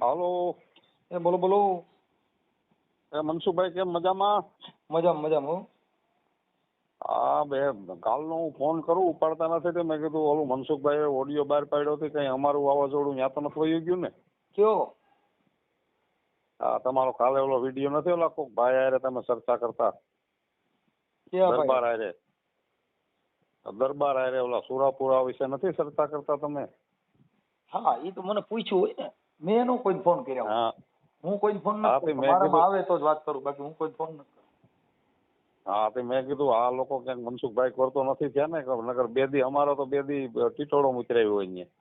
હાલો. એ બોલો બોલો. એ મનસુખભાઈ કેમ મજામાં? મજામાં મજામાં હો. હા બે કાલનો હું ફોન કરું ઉપાડતા નથી તો મેં કીધું ઓલું મનસુખભાઈ ઓડિયો બહાર પાડ્યો હતી કઈ અમારું વાવાઝોડું ત્યાં તો નથી વયું ગયું ને? કયો? હા તમારો કાલે ઓલો વિડીયો નથી ઓલા કોક ભાઈ હારે તમે ચર્ચા કરતા ક્યાં ભાઈ? દરબાર હારે ઓલા સુરાપુરા વિશે નથી ચર્ચા કરતા તમે? હા એ તો મને પૂછ્યું હોય ને, મેં એનો કોઈ ફોન કર્યા હોય. હા હું કોઈ ફોન હા, નથી તે કરતો. મેં મારામાં કીધું આવે તો જ વાત કરું, બાકી હું કોઈ ફોન નથી કરતો. હા તે મેં કીધું આ લોકો ક્યાંક મનસુખભાઈ કરતો નથી થયા ને નકર બે દી અમારો તો બે દી ટીટોળો મુતરાયો હોય અહીંયા.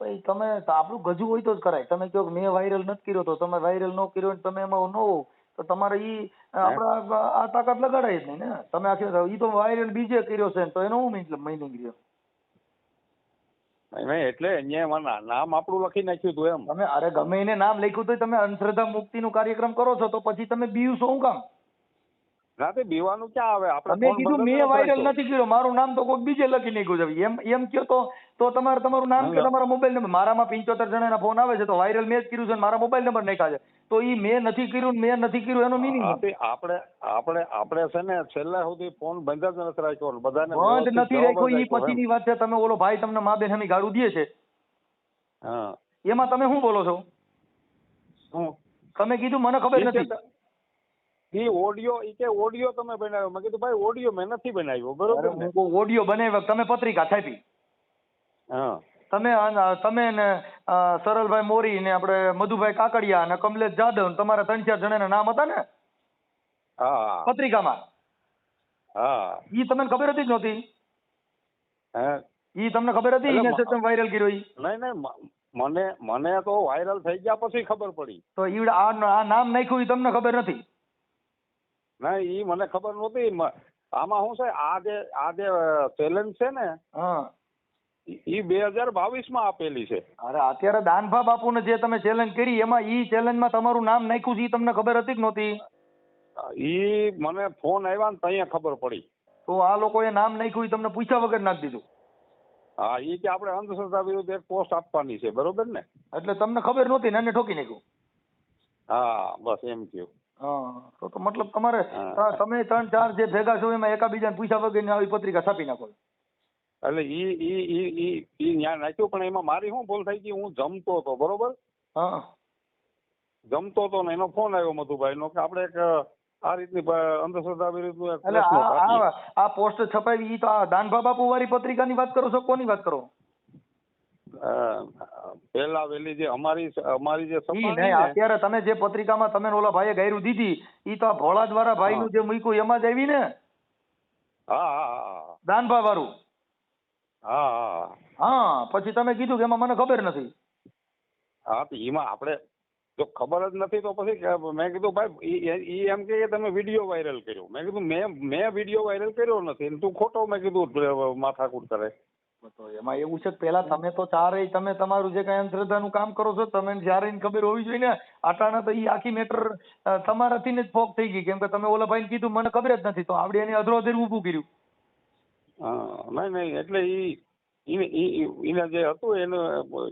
ભાઈ તમે તો આપણું ગજુ હોય તો જ કરાય. તમે કહો કે મેં વાયરલ નથી કર્યો તો તમે વાયરલ ન કર્યો ને તમે એમાં ન હોવ તો તમારે ઈ આપણા આ તાકાત લગાડાય જ નહીં ને. તમે આખી ઈ તો વાયરલ બીજે કર્યો છે તો એનો હું મિનિંગ રહ્યો? નહીં એટલે અહીંયા નામ આપણું લખી નાખ્યું હતું એમ. તમે અરે ગમે એને નામ લખ્યું તો તમે અંધશ્રદ્ધા મુક્તિનું કાર્યક્રમ કરો છો તો પછી તમે બીયું છો શું કામ? ના તે બીવાનું ક્યાં આવે આપણે તમે કીધું મેં વાયરલ નથી કર્યો, મારું નામ તો કોઈ બીજે લખી નાખ્યું છે. એમ કયો તો તમારું નામ કે તમારો મોબાઈલ નંબર. મારામાં 75 જણાના ફોન આવે છે તો વાયરલ મેં જ કર્યું છે, મારા મોબાઈલ નંબર નાખ્યા છે તો ઈ મેં નથી કર્યું એનો મિનિંગ આપણે છે ને છેલ્લા સુધી ફોન બંધ જ નથી રાખ્યો બધાને બંધ નથી રાખ્યો. ઈ પછીની વાત છે. તમે ઓલો ભાઈ તમને મા બેન હમી ગાળું દે છે એમાં તમે શું બોલો છો? તમે કીધું મને ખબર નથી. ઈ ઓડિયો તમે બનાવ્યો. મેં કીધું ભાઈ ઓડિયો મેં નથી બનાવ્યો. બરોબર ને? ઓડિયો બનાવ્યો તમે પત્રિકા છાપી. તમે ને સરલભાઈ મોરી ને આપણે મધુભાઈ કાકડિયા અને કમલેશ જાદવ તમારા 3-4 જણાના નામ હતા ને પત્રિકામાં. ઈ તમને ખબર હતી જ નહોતી? ઈ તમને ખબર હતી ઈને તમે વાયરલ કર્યો? ઈ નહીં મને તો વાયરલ થઈ ગયા પછી ખબર પડી. તો ઈ આ નામ નાખ્યું ઈ તમને ખબર નથી? ના ઈ મને ખબર નહોતી. આમાં શું છે આ જે ચેલેન્જ છે ને ઈ 2022 માં આપેલી છે. અરે અત્યારે દાનભા બાપુને જે તમે ચેલેન્જ કરી એમાં ઈ ચેલેન્જમાં તમારું નામ નાખ્યું છે ઈ તમને ખબર હતી કે નહોતી? ઈ મને ફોન આવ્યા ને ત્યાં ખબર પડી. તો આ લોકોએ નામ નાખ્યું ઈ તમને પૂછ્યા વગર નાખી દીધું? હા ઈ કે આપણે અંધશ્રદ્ધા વિરુદ્ધ એક પોસ્ટ આપવાની છે. બરોબર ને? એટલે તમને ખબર નહોતી ને એને ઠોકી નાખ્યું? હા બસ એમ થયું. હા તો મતલબ તમારે તમે 3-4 જે ભેગા છો એમાં એકાબીજાને પૂછ્યા વગર આવી પત્રિકા છાપી નાખો. એટલે ઈ ન્યા નાખ્યું પણ એમાં મારી શું ભૂલ થઈ ગઈ? હું જમતો હતો. બરોબર? જમતો હતો ને એનો ફોન આવ્યો મધુભાઈ નો કે આપણે એક આ રીતની અંધશ્રદ્ધા વિરુદ્ધ એટલે આ પોસ્ટ છપાવી ઈ તો આ દાનભા બાપુ વાળી પત્રિકાની વાત કરો છો? કોની વાત કરો? પેલા વેલી જે અમારી જે અત્યારે તમે જે પત્રિકામાં તમે ઓલા ભાઈએ ગાયરું દીધી ઈ તો આ ભોળા દ્વારા ભાઈ નું જે મૂક્યું એમાં જ આવી ને? હા દાનભા વાળું. હા પછી તમે કીધું કે એમાં મને ખબર નથી. હા તો એમાં આપણે જો ખબર જ નથી તો પછી મેં કીધું ભાઈ ઈ એમ કે તમે વિડીયો વાયરલ કર્યો. મેં કીધું મેં વિડીયો વાયરલ કર્યો નથી તું ખોટો મેં કીધું માથાકૂટ કરે. તો એમાં એવું છે કે પેલા તમે તો ચારેય તમે તમારું જે કઈ અંધશ્રદ્ધાનું કામ કરો છો તમે જ્યારે ખબર હોવી જોઈએ ને. આટાણા તો ઈ આખી મેટર તમારાથી જ ફોક થઈ ગઈ કેમ કે તમે ઓલા ભાઈને કીધું મને ખબર જ નથી તો આવડે એની અધરોધર ઊભું કર્યું. નહીં એટલે ઈને જે હતું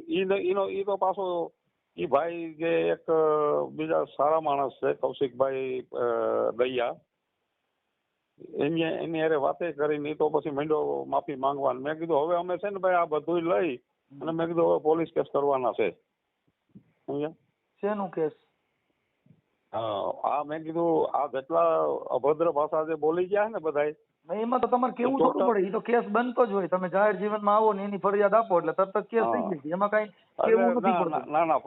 ઈ તો પાછો ઈ ભાઈ જે એક બીજા સારા માણસ છે કૌશિકભાઈ દૈયા એની હારે વાતે કરીને તો પછી માંડ્યો માફી માંગવાનું. મેં કીધું હવે અમે છે ને ભાઈ આ બધું લઈ અને મેં કીધું હવે પોલીસ કેસ કરવાના છે. શેનું કેસ? મેં કીધું આ જેટલા અભદ્ર ભાષા જે બોલી ગયા ને બધા એમાં તો તમારે કેવું થોડું પડે. એ તો કેસ બનતો જ હોય. તમે જાહેર જીવનમાં આવો ને એની ફરિયાદ આપો એટલે તરત જ કેસ થઈ ગઈ. એમાં કઈ કેવું નથી પડતું. ના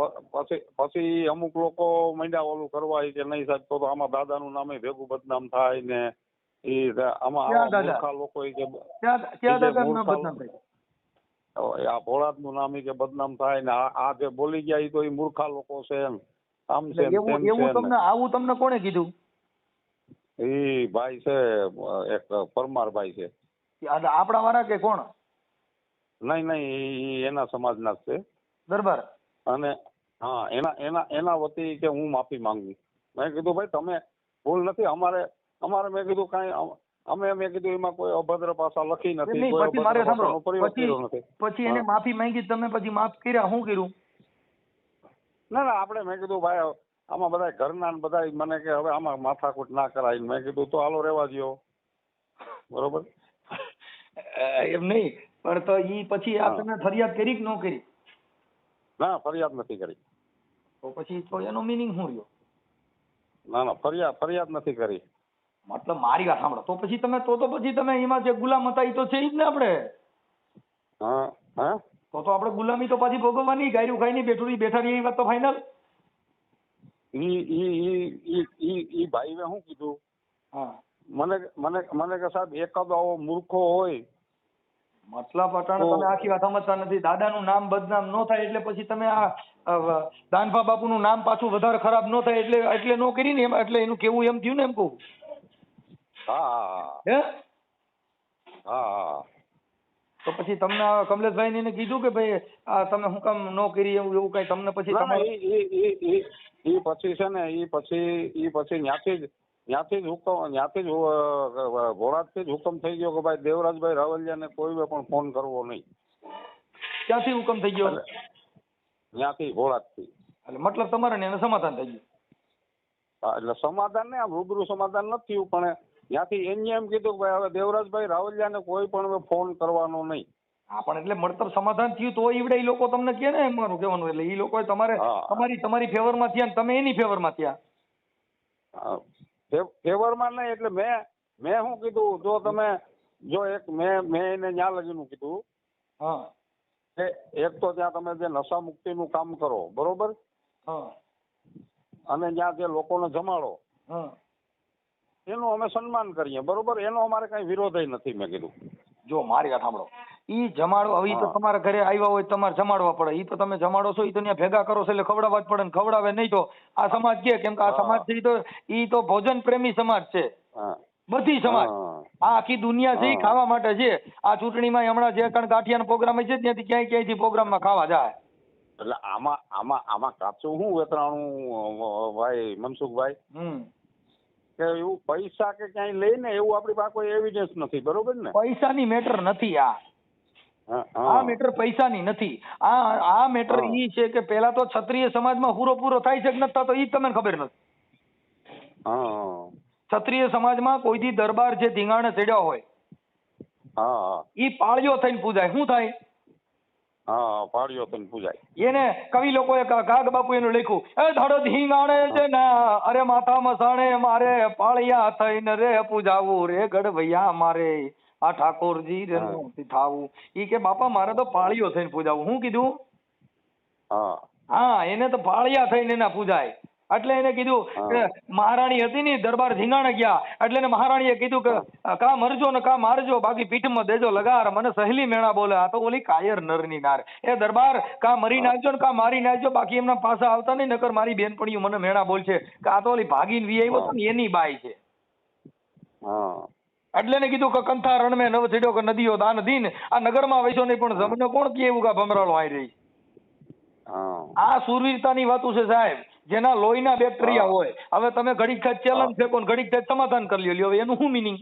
પછી અમુક લોકો માંડ્યા ઓલું કરવા કે નહીં સાહેબ તો આમાં દાદાનું નામે ભેગું બદનામ થાય ને મૂર્ખા લોકો આ ભોળાદનું નામ કે બદનામ થાય ને આ જે બોલી ગયા એ તો એ મૂર્ખા લોકો છે એમ આમ છે આવું તમને કોણે કીધું? એ ભાઈ છે એક પરમાર ભાઈ છે. આપણા વાળા કે કોણ? નહીં એના સમાજના જ છે. દરબાર. અને એના વતી કે હું માફી માંગુ. મેં કીધું ભાઈ તમે ભૂલ નથી અમારે મેં કીધું કાંઈ મેં કીધું એમાં કોઈ અભદ્ર ભાષા લખી નથી. પછી એને માફી માંગી તમે પછી માફ કર્યા શું કર્યું? ના ના આપણે મેં કીધું ભાઈ આમાં બધા ઘરના ને બધા મને કે હવે આમાં માથાકૂટ ના કરાય. મેં કીધું તો હાલો રહેવા દ્યો. બરોબર. એમ નહીં, પણ તો ઈ પછી આ તમે ફરિયાદ કરી કે ન કરી? ના ફરિયાદ નથી કરી. તો પછી તો એનો મિનિંગ શું રહ્યો? ના ના ફરિયાદ નથી કરી. મતલબ મારી વાત સાંભળો, તો પછી તમે પછી તમે એમાં જે ગુલામ હતા એ તો છે જ ને આપણે. હા હા તો આપણે ગુલામી તો પાછી ભોગવવાની, ગાયરું ખાઈને બેઠા રહીએ એ વાત તો ફાઇનલ. ઈ ભાઈએ શું કીધું હા મને કે સાહેબ એકાદો આવો મૂર્ખો હોય. મતલબ અટાણે તમે આખી વાત સમજતા નથી. દાદાનું નામ બદનામ ન થાય એટલે પછી તમે આ દાનભા બાપુનું નામ પાછું વધારે ખરાબ ન થાય એટલે નો કરી ને એમ, એટલે એનું કેવું એમ થયું ને એમ કહું. હા હે હા તો પછી તમને કમલેશભાઈ ને કીધું કે ભાઈ આ તમે શું કામ ન કરી એવું કઈ તમને પછી ઈ પછી છે ને ઈ પછી ત્યાંથી જ ઘોડાથી જ હુકમ થઈ ગયો કે ભાઈ દેવરાજભાઈ રાવલિયાને કોઈએ પણ ફોન કરવો નહીં. ક્યાંથી હુકમ થઈ ગયો? ત્યાંથી ઘોડાથી. એટલે મતલબ તમારે ને એને સમાધાન થઈ ગયું? હા એટલે સમાધાન ને આમ રૂબરૂ સમાધાન નથી થયું, પણ ત્યાંથી એને એમ કીધું કે ભાઈ હવે દેવરાજભાઈ રાવલિયાને કોઈ પણ ફોન કરવાનો નહીં. હા પણ એટલે મળતર સમાધાન થયું તો ઈવડે ઈ લોકો તમને કહે ને, એમ મારું કહેવાનું. એટલે ઈ લોકો તમારી ફેવરમાં થયા ને તમે એની ફેવરમાં થયા. ફેવરમાં નહીં એટલે મેં શું કીધું, જો તમે મેં એને ન્યા લગીનું કીધું કે એક તો ત્યાં તમે જે નશા મુક્તિનું કામ કરો બરોબર, અને ત્યાં જે લોકોને જમાડો એનું અમે સન્માન કરીએ બરોબર, એનો અમારે કઈ વિરોધ નથી. મેં કીધું જો મારી વાત સાંભળો, ઈ જમાડો હવે તો તમારા ઘરે આવ્યા હોય તમારે જમાડવા પડે. ઈ તો તમે જમાડો છો, ઈ તો ત્યાં ભેગા કરો છો એટલે ખવડાવવા જ પડે ને. ખવડાવે નહીં તો આ સમાજ કે કેમ કે આ સમાજ છે ઈ તો ભોજન પ્રેમી સમાજ છે. બધી સમાજ આ આખી દુનિયા છે ઈ ખાવા માટે છે. આ ચૂંટણીમાં હમણાં જે કણ ગાંઠિયાનો પ્રોગ્રામ છે ત્યાંથી ક્યાંયથી પ્રોગ્રામમાં ખાવા જાય. એટલે આમાં કાચું શું વેતરાણું ભાઈ મનસુખભાઈ, કે એવું પૈસા કે ક્યાંય લઈને એવું આપણી પાસે કોઈ એવિડન્સ નથી બરોબર ને. પૈસાની મેટર નથી આ મેટર પૈસાની નથી. આ મેટર ઈ છે કે પેલા તો ક્ષત્રિય સમાજમાં પૂરો થાય છે કે નથી થતો ઈ તમને ખબર નથી. ક્ષત્રિય સમાજમાં કોઈથી દરબાર જે ધીંગાણે ચડ્યા હોય ઈ પાળિયો થઈને પૂજાય. શું થાય? પાળિયો થઈને પૂજાય. એને કવિ લોકોએ ગાગ બાપુ એનું લખ્યું, એ ધડ ધીંગાણે છે ને અરે માથા મસાણે મારે પાળિયા થઈને રે પૂજાવું રે ગઢવૈયા મારે આ ઠાકોરજી રે થાવું. ઈ કે બાપા મારે તો પાળિયો થઈને પૂજાવું. શું કીધું? હા એને તો પાળિયા થઈને એના પૂજાય. એટલે એને કીધું કે મહારાણી હતી ને દરબાર ધીંગાણે ગયા એટલે એને મહારાણીએ કીધું કે કા મરજો ને કા મારજો બાકી પીઠમાં દેજો લગાર. મને સહેલી મેણા બોલે. આ તો ઓલી કાયર નરની નાર. એ દરબાર કા મરી નાખજો ને કા મારી નાખજો બાકી એમના પાછા આવતા નહીં, નકર મારી બેનપણીઓ મને મેણા બોલ છે કે આ તો ઓલી ભાગીને વી આવ્યો હતો ને એની બાઈ છે. એટલે એને કીધું કે કંથા રણ મેં નવ છેડ્યો કે નદીઓ દાન દીન. આ નગરમાં વૈસો નહીં પણ જમને કોણ કે એવું કા ભમરાળો આવી રહી. આ સુરવીરતાની વાતો છે સાહેબ, જેના લોહીના બેક્ટેરિયા હોય. હવે તમે ઘડીક થાય ચેલેન્જ ફેંકો ને ઘડીક થાય સમાધાન કરી લ્યો. હવે એનું શું મિનિંગ?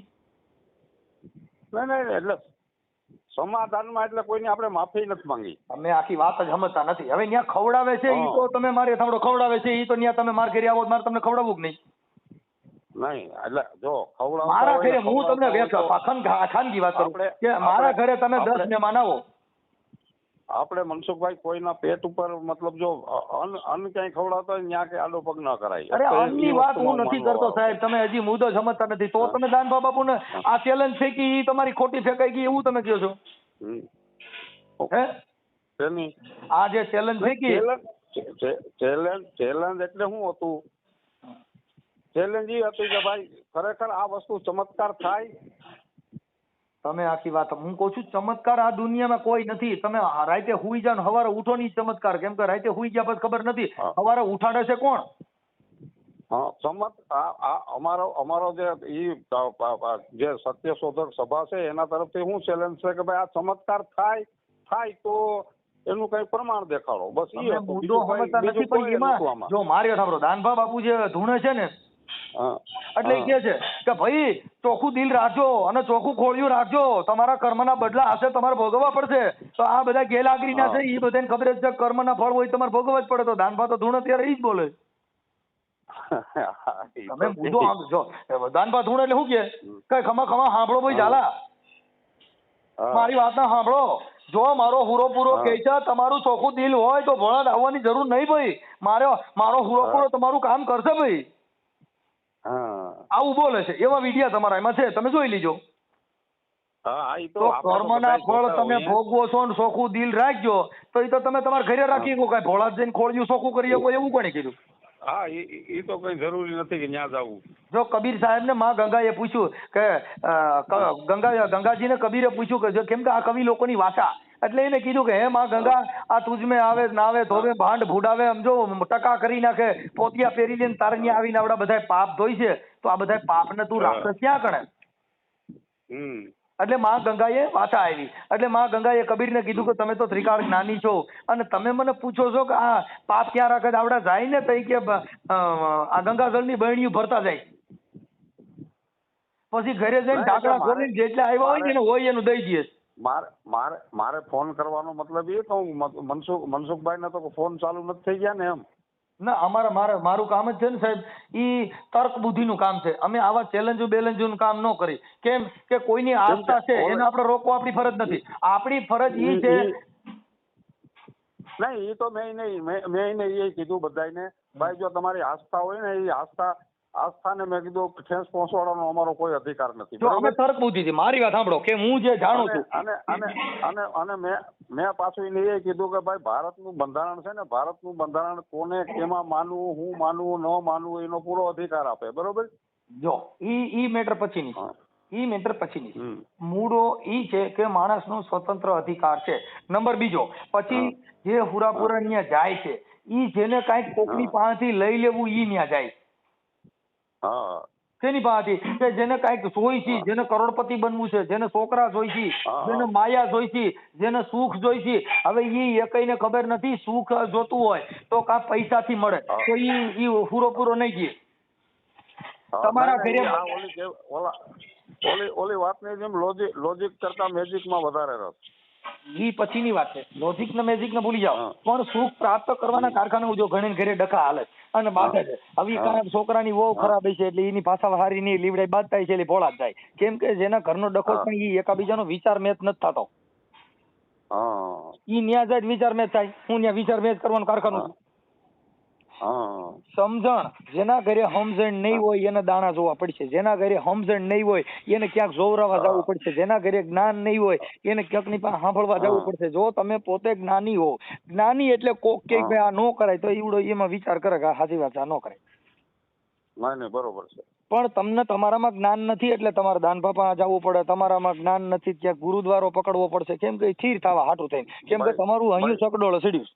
નહીં એટલે સમાધાનમાં એટલે કોઈની આપણે માફી નથી માંગી. તમે આખી વાત જ સમજતા નથી. હવે ત્યાં ખવડાવે છે ઈ તો તમે મારે સાંભળો ખવડાવે છે ઈ તો ત્યાં તમે માર ઘરે આવો મારે તમને ખવડાવવું કે નહીં? નહીં એટલે જો ખવડાવતા મારા ઘરે હું તમને ખાનગી વાત કરું કે મારા ઘરે તમે 10 મહેમાન આવો, આપણે મનસુખભાઈ કોઈના પેટ ઉપર મતલબ જો અન્ન ક્યાંય ખવડાવતા હોય ત્યાં કે આડો પગ ના કરાય. અરે અન્નની વાત હું નથી કરતો સાહેબ, તમે હજી મુદ્દો સમજતા નથી. તો તમે દાનભા બાપુને આ ચેલેન્જ છે કે ઈ તમારી ખોટી ફેંકાઈ ગઈ એવું તમે કહો છો? હે આ જે ચેલેન્જ છે કે ચેલેન્જ એટલે શું હતું? ચેલેન્જ એ હતું કે ભાઈ ખરેખર આ વસ્તુ ચમત્કાર થાય. તમે આખી વાત હું કહું છું, ચમત્કાર આ દુનિયામાં કોઈ નથી. તમે રાતે હુઈ જાવ ને સવારે ઉઠો ની ચમત્કાર. કેમ કે રાતે હુઈ ગયા પછી ખબર નથી સવારે ઉઠાડે છે કોણ? અમારો જે સત્યશોધક સભા છે એના તરફથી શું ચેલેન્જ છે કે ભાઈ આ ચમત્કાર થાય તો એનું કઈ પ્રમાણ દેખાડો. બસ એ મુદ્દો સમજતા નથી. પણ એમાં જો મારી વાત સાંભળો, દાનભા બાપુ જે ધૂણે છે ને હા એટલે એ કહે છે કે ભાઈ ચોખ્ખું દિલ રાખજો અને ચોખ્ખું ખોળિયું રાખજો, તમારા કર્મના બદલા હશે તમારે ભોગવવા પડશે. તો આ બધા ગેરલાગણીના છે એ બધાને ખબર જ છે કર્મના ફળ હોય તમારે ભોગવવા જ પડે. તો દાનભા તો ધૂણ અત્યારે એ જ બોલે. તમે મુદ્દો જો દાનભા ધૂણ એટલે શું કે ખમા ખમા સાંભળો ભાઈ ઝાલા, મારી વાત ના સાંભળો. જો મારો હુરો પૂરો કહે છે તમારું ચોખ્ખું દિલ હોય તો ભોળા આવવાની જરૂર નહીં ભાઈ. મારો હુરો પૂરો તમારું કામ કરશે ભાઈ. આવું બોલે છે. એવા વિડિયા તમારા એમાં છે, તમે જોઈ લીજો. તો કર્મના ફળ તમે ભોગવો છો ને ચોખ્ખું દિલ રાખજો તો એ તો તમે તમારા ઘરે રાખી શકો. કઈ ભોળા જઈને ખોળ્યું ચોખ્ખું કરી શકો એવું કોને કીધું? હા, એ તો કઈ જરૂરી નથી કે ત્યાં જવું. જો કબીર સાહેબ ને માં ગંગાએ પૂછ્યું કે ગંગાજીને કબીરે પૂછ્યું કે કેમ કે આ કવિ લોકોની વાચા, એટલે એને કીધું કે હે માં ગંગા, આ તુજમે આવે નાવે ધોવે ભાંડ ભૂડાવે, સમજો ટકા કરી નાખે, પોતિયા પહેરી લઈને તારણિયા આવીને આવડા બધા પાપ ધોઈ છે, તો આ બધા પાપને તું રાખે ક્યાં કણે? એટલે માં ગંગાએ વાચા આવી. એટલે માં ગંગાએ કબીરને કીધું કે તમે તો ત્રિકાળ જ્ઞાની છો અને તમે મને પૂછો છો કે આ પાપ ક્યાં રાખે? આવડા જાય ને તઈ કે આ ગંગાજળની બરણીઓ ભરતા જાય, પછી ઘરે જઈને ઢાંકણા ખોલીને જેટલા આવ્યા હોય ને એને હોય એનું દઈ દઈએ. મારે ફોન કરવાનો મતલબ એ કે હું મનસુખભાઈ ને તો ફોન ચાલુ નથી થઈ ગયા ને એમ. ના, મારું કામ જ છે ને સાહેબ, ઈ તર્ક બુદ્ધિનું કામ છે. અમે આવા ચેલેન્જો બેલેન્જોનું કામ ન કરી. કેમ કે કોઈની આસ્થા છે એને આપણે રોકવા આપણી ફરજ નથી. આપણી ફરજ ઈ છે. નહીં, એ તો મેં એ કીધું બધાને, ભાઈ જો તમારી આસ્થા હોય ને એ આસ્થાને મેં કીધું ઠેસ પહોંચવાનો અમારો કોઈ અધિકાર નથી. જો અમે તર્ક બુદ્ધિ થી, મારી વાત સાંભળો કે હું જે જાણું છું અને મેં પાછું એને એ કીધું કે ભાઈ ભારતનું બંધારણ છે ને, ભારતનું બંધારણ કોને કેમાં માનવું, હું માનવું ન માનવું એનો પૂરો અધિકાર આપે. બરોબર? જો ઈ મેટર પછીની મૂળો ઈ છે કે માણસનો સ્વતંત્ર અધિકાર છે. નંબર બીજો, પછી જે હુરાપુરા ન્યા જાય છે ઈ જેને કાંઈક કોકની પાસેથી લઈ લેવું ઈ ન્યા જાય. તેની પાસેથી કે જેને કાંઈક જોઈ છે, જેને કરોડપતિ બનવું છે, જેને છોકરા જોઈ છે, જેને માયા જોઈ છે, જેને સુખ જોઈ છે. હવે ઈ એકઈને ખબર નથી સુખ જોતું હોય તો કા પૈસાથી મળે તો ઈ પૂરો નહીં દે. તમારા ઘરે ઓલી વાતની જેમ લોજિક કરતા મેજિકમાં વધારે રસ. ઈ પછીની વાત છે. લોજિક ને મેજિક ને ભૂલી જાઓ, પણ સુખ પ્રાપ્ત કરવાના કારખાના જો ઘણી ઘરે ડખા હાલે અને બાધે છે. હવે છોકરાની વહુ ખરાબ છે એટલે એની પાછા હારી ની લીવડાઈ બાંધતા છે એટલે ભોળા જ જાય. કેમ કે જેના ઘરનો ડખો પણ ઈ એકાબીજાનો વિચાર મેચ નથી થતો. ઈ ન્યા જાય વિચાર મેચ થાય, હું ન્યા વિચાર મેચ કરવાનું કારખાનું. સમજણ, જેના ઘરે સમજણ નહીં હોય એને દાણા જોવા પડશે, જેના ઘરે સમજણ નહીં હોય એને ક્યાંક જોવરાવા જવું પડશે, જેના ઘરે જ્ઞાન નહીં હોય એને ક્યાંક ની પાસે સાંભળવા જવું પડશે. જો તમે પોતે જ્ઞાની હો, જ્ઞાની એટલે કોક કે આ ન કરાય તો ઈવડો એમાં વિચાર કરે કે સાચી વાત છે, આ ન કરાય. નહીં, બરોબર છે. પણ તમને તમારામાં જ્ઞાન નથી એટલે તમારે દાનભા પાસે જવું પડે. તમારામાં જ્ઞાન નથી ત્યાં ગુરુદ્વારો પકડવો પડશે. કેમ કે સ્થિર થવા હાટું થઈને, કેમ કે તમારું અહીંયા ચકડોળ ચડ્યું.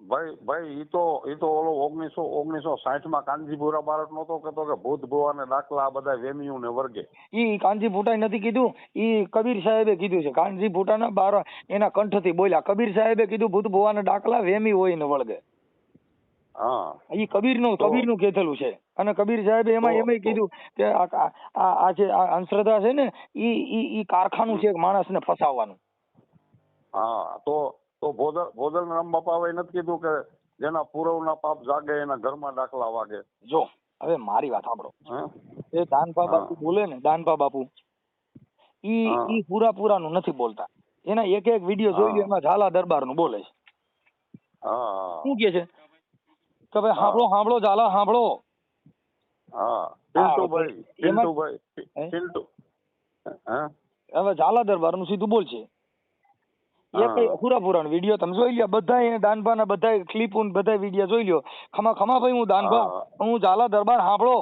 ભાઈ ઈ તો ઓલો 1960 કાનજીપુરા બાળક નતો કેતો કે ભૂત ભુવાને દાખલા આ બધા વેમ્યું ને વર્ગે. ઈ કાનજી ભૂટાએ નથી કીધું, ઈ કબીર સાહેબે કીધું છે. કાનજી ભૂટાના બાર એના કંઠથી બોલ્યા. કબીર સાહેબે કીધું ભૂત ભુવાના દાખલા વેમી હોય ને વળગે. ઈ કબીરનું કહેલું છે. અને કબીર સાહેબે એમાં કીધું કે આ જે અંધશ્રદ્ધા છે ને ઈ કારખાનું છે માણસને ફસાવવાનું. તો ભોજલ રામ બાપા નથી કીધું કે જેના પૂરવના પાપ જાગે એના ઘરમાં દાખલા વાગે. જો હવે મારી વાત સાંભળો, એ દાનભા બાપુ બોલે ને, દાનભા બાપુ ઈ પૂરાનું નથી બોલતા. એના એક વિડીયો જોઈ લો, એમાં ઝાલા દરબારનું બોલે છે. શું કે છે કે ભાઈ સાંભળો ઝાલા સાંભળો. હવે ઝાલા દરબારનું સીધું બોલશે. પૂરાનો વિડીયો તમે જોઈ લ્યો, બધા દાનભાના બધા ક્લિપ બધા વિડીયો જોઈ લ્યો. ખમા ભાઈ હું દાનભા, હું ઝાલા દરબાર સાંભળો.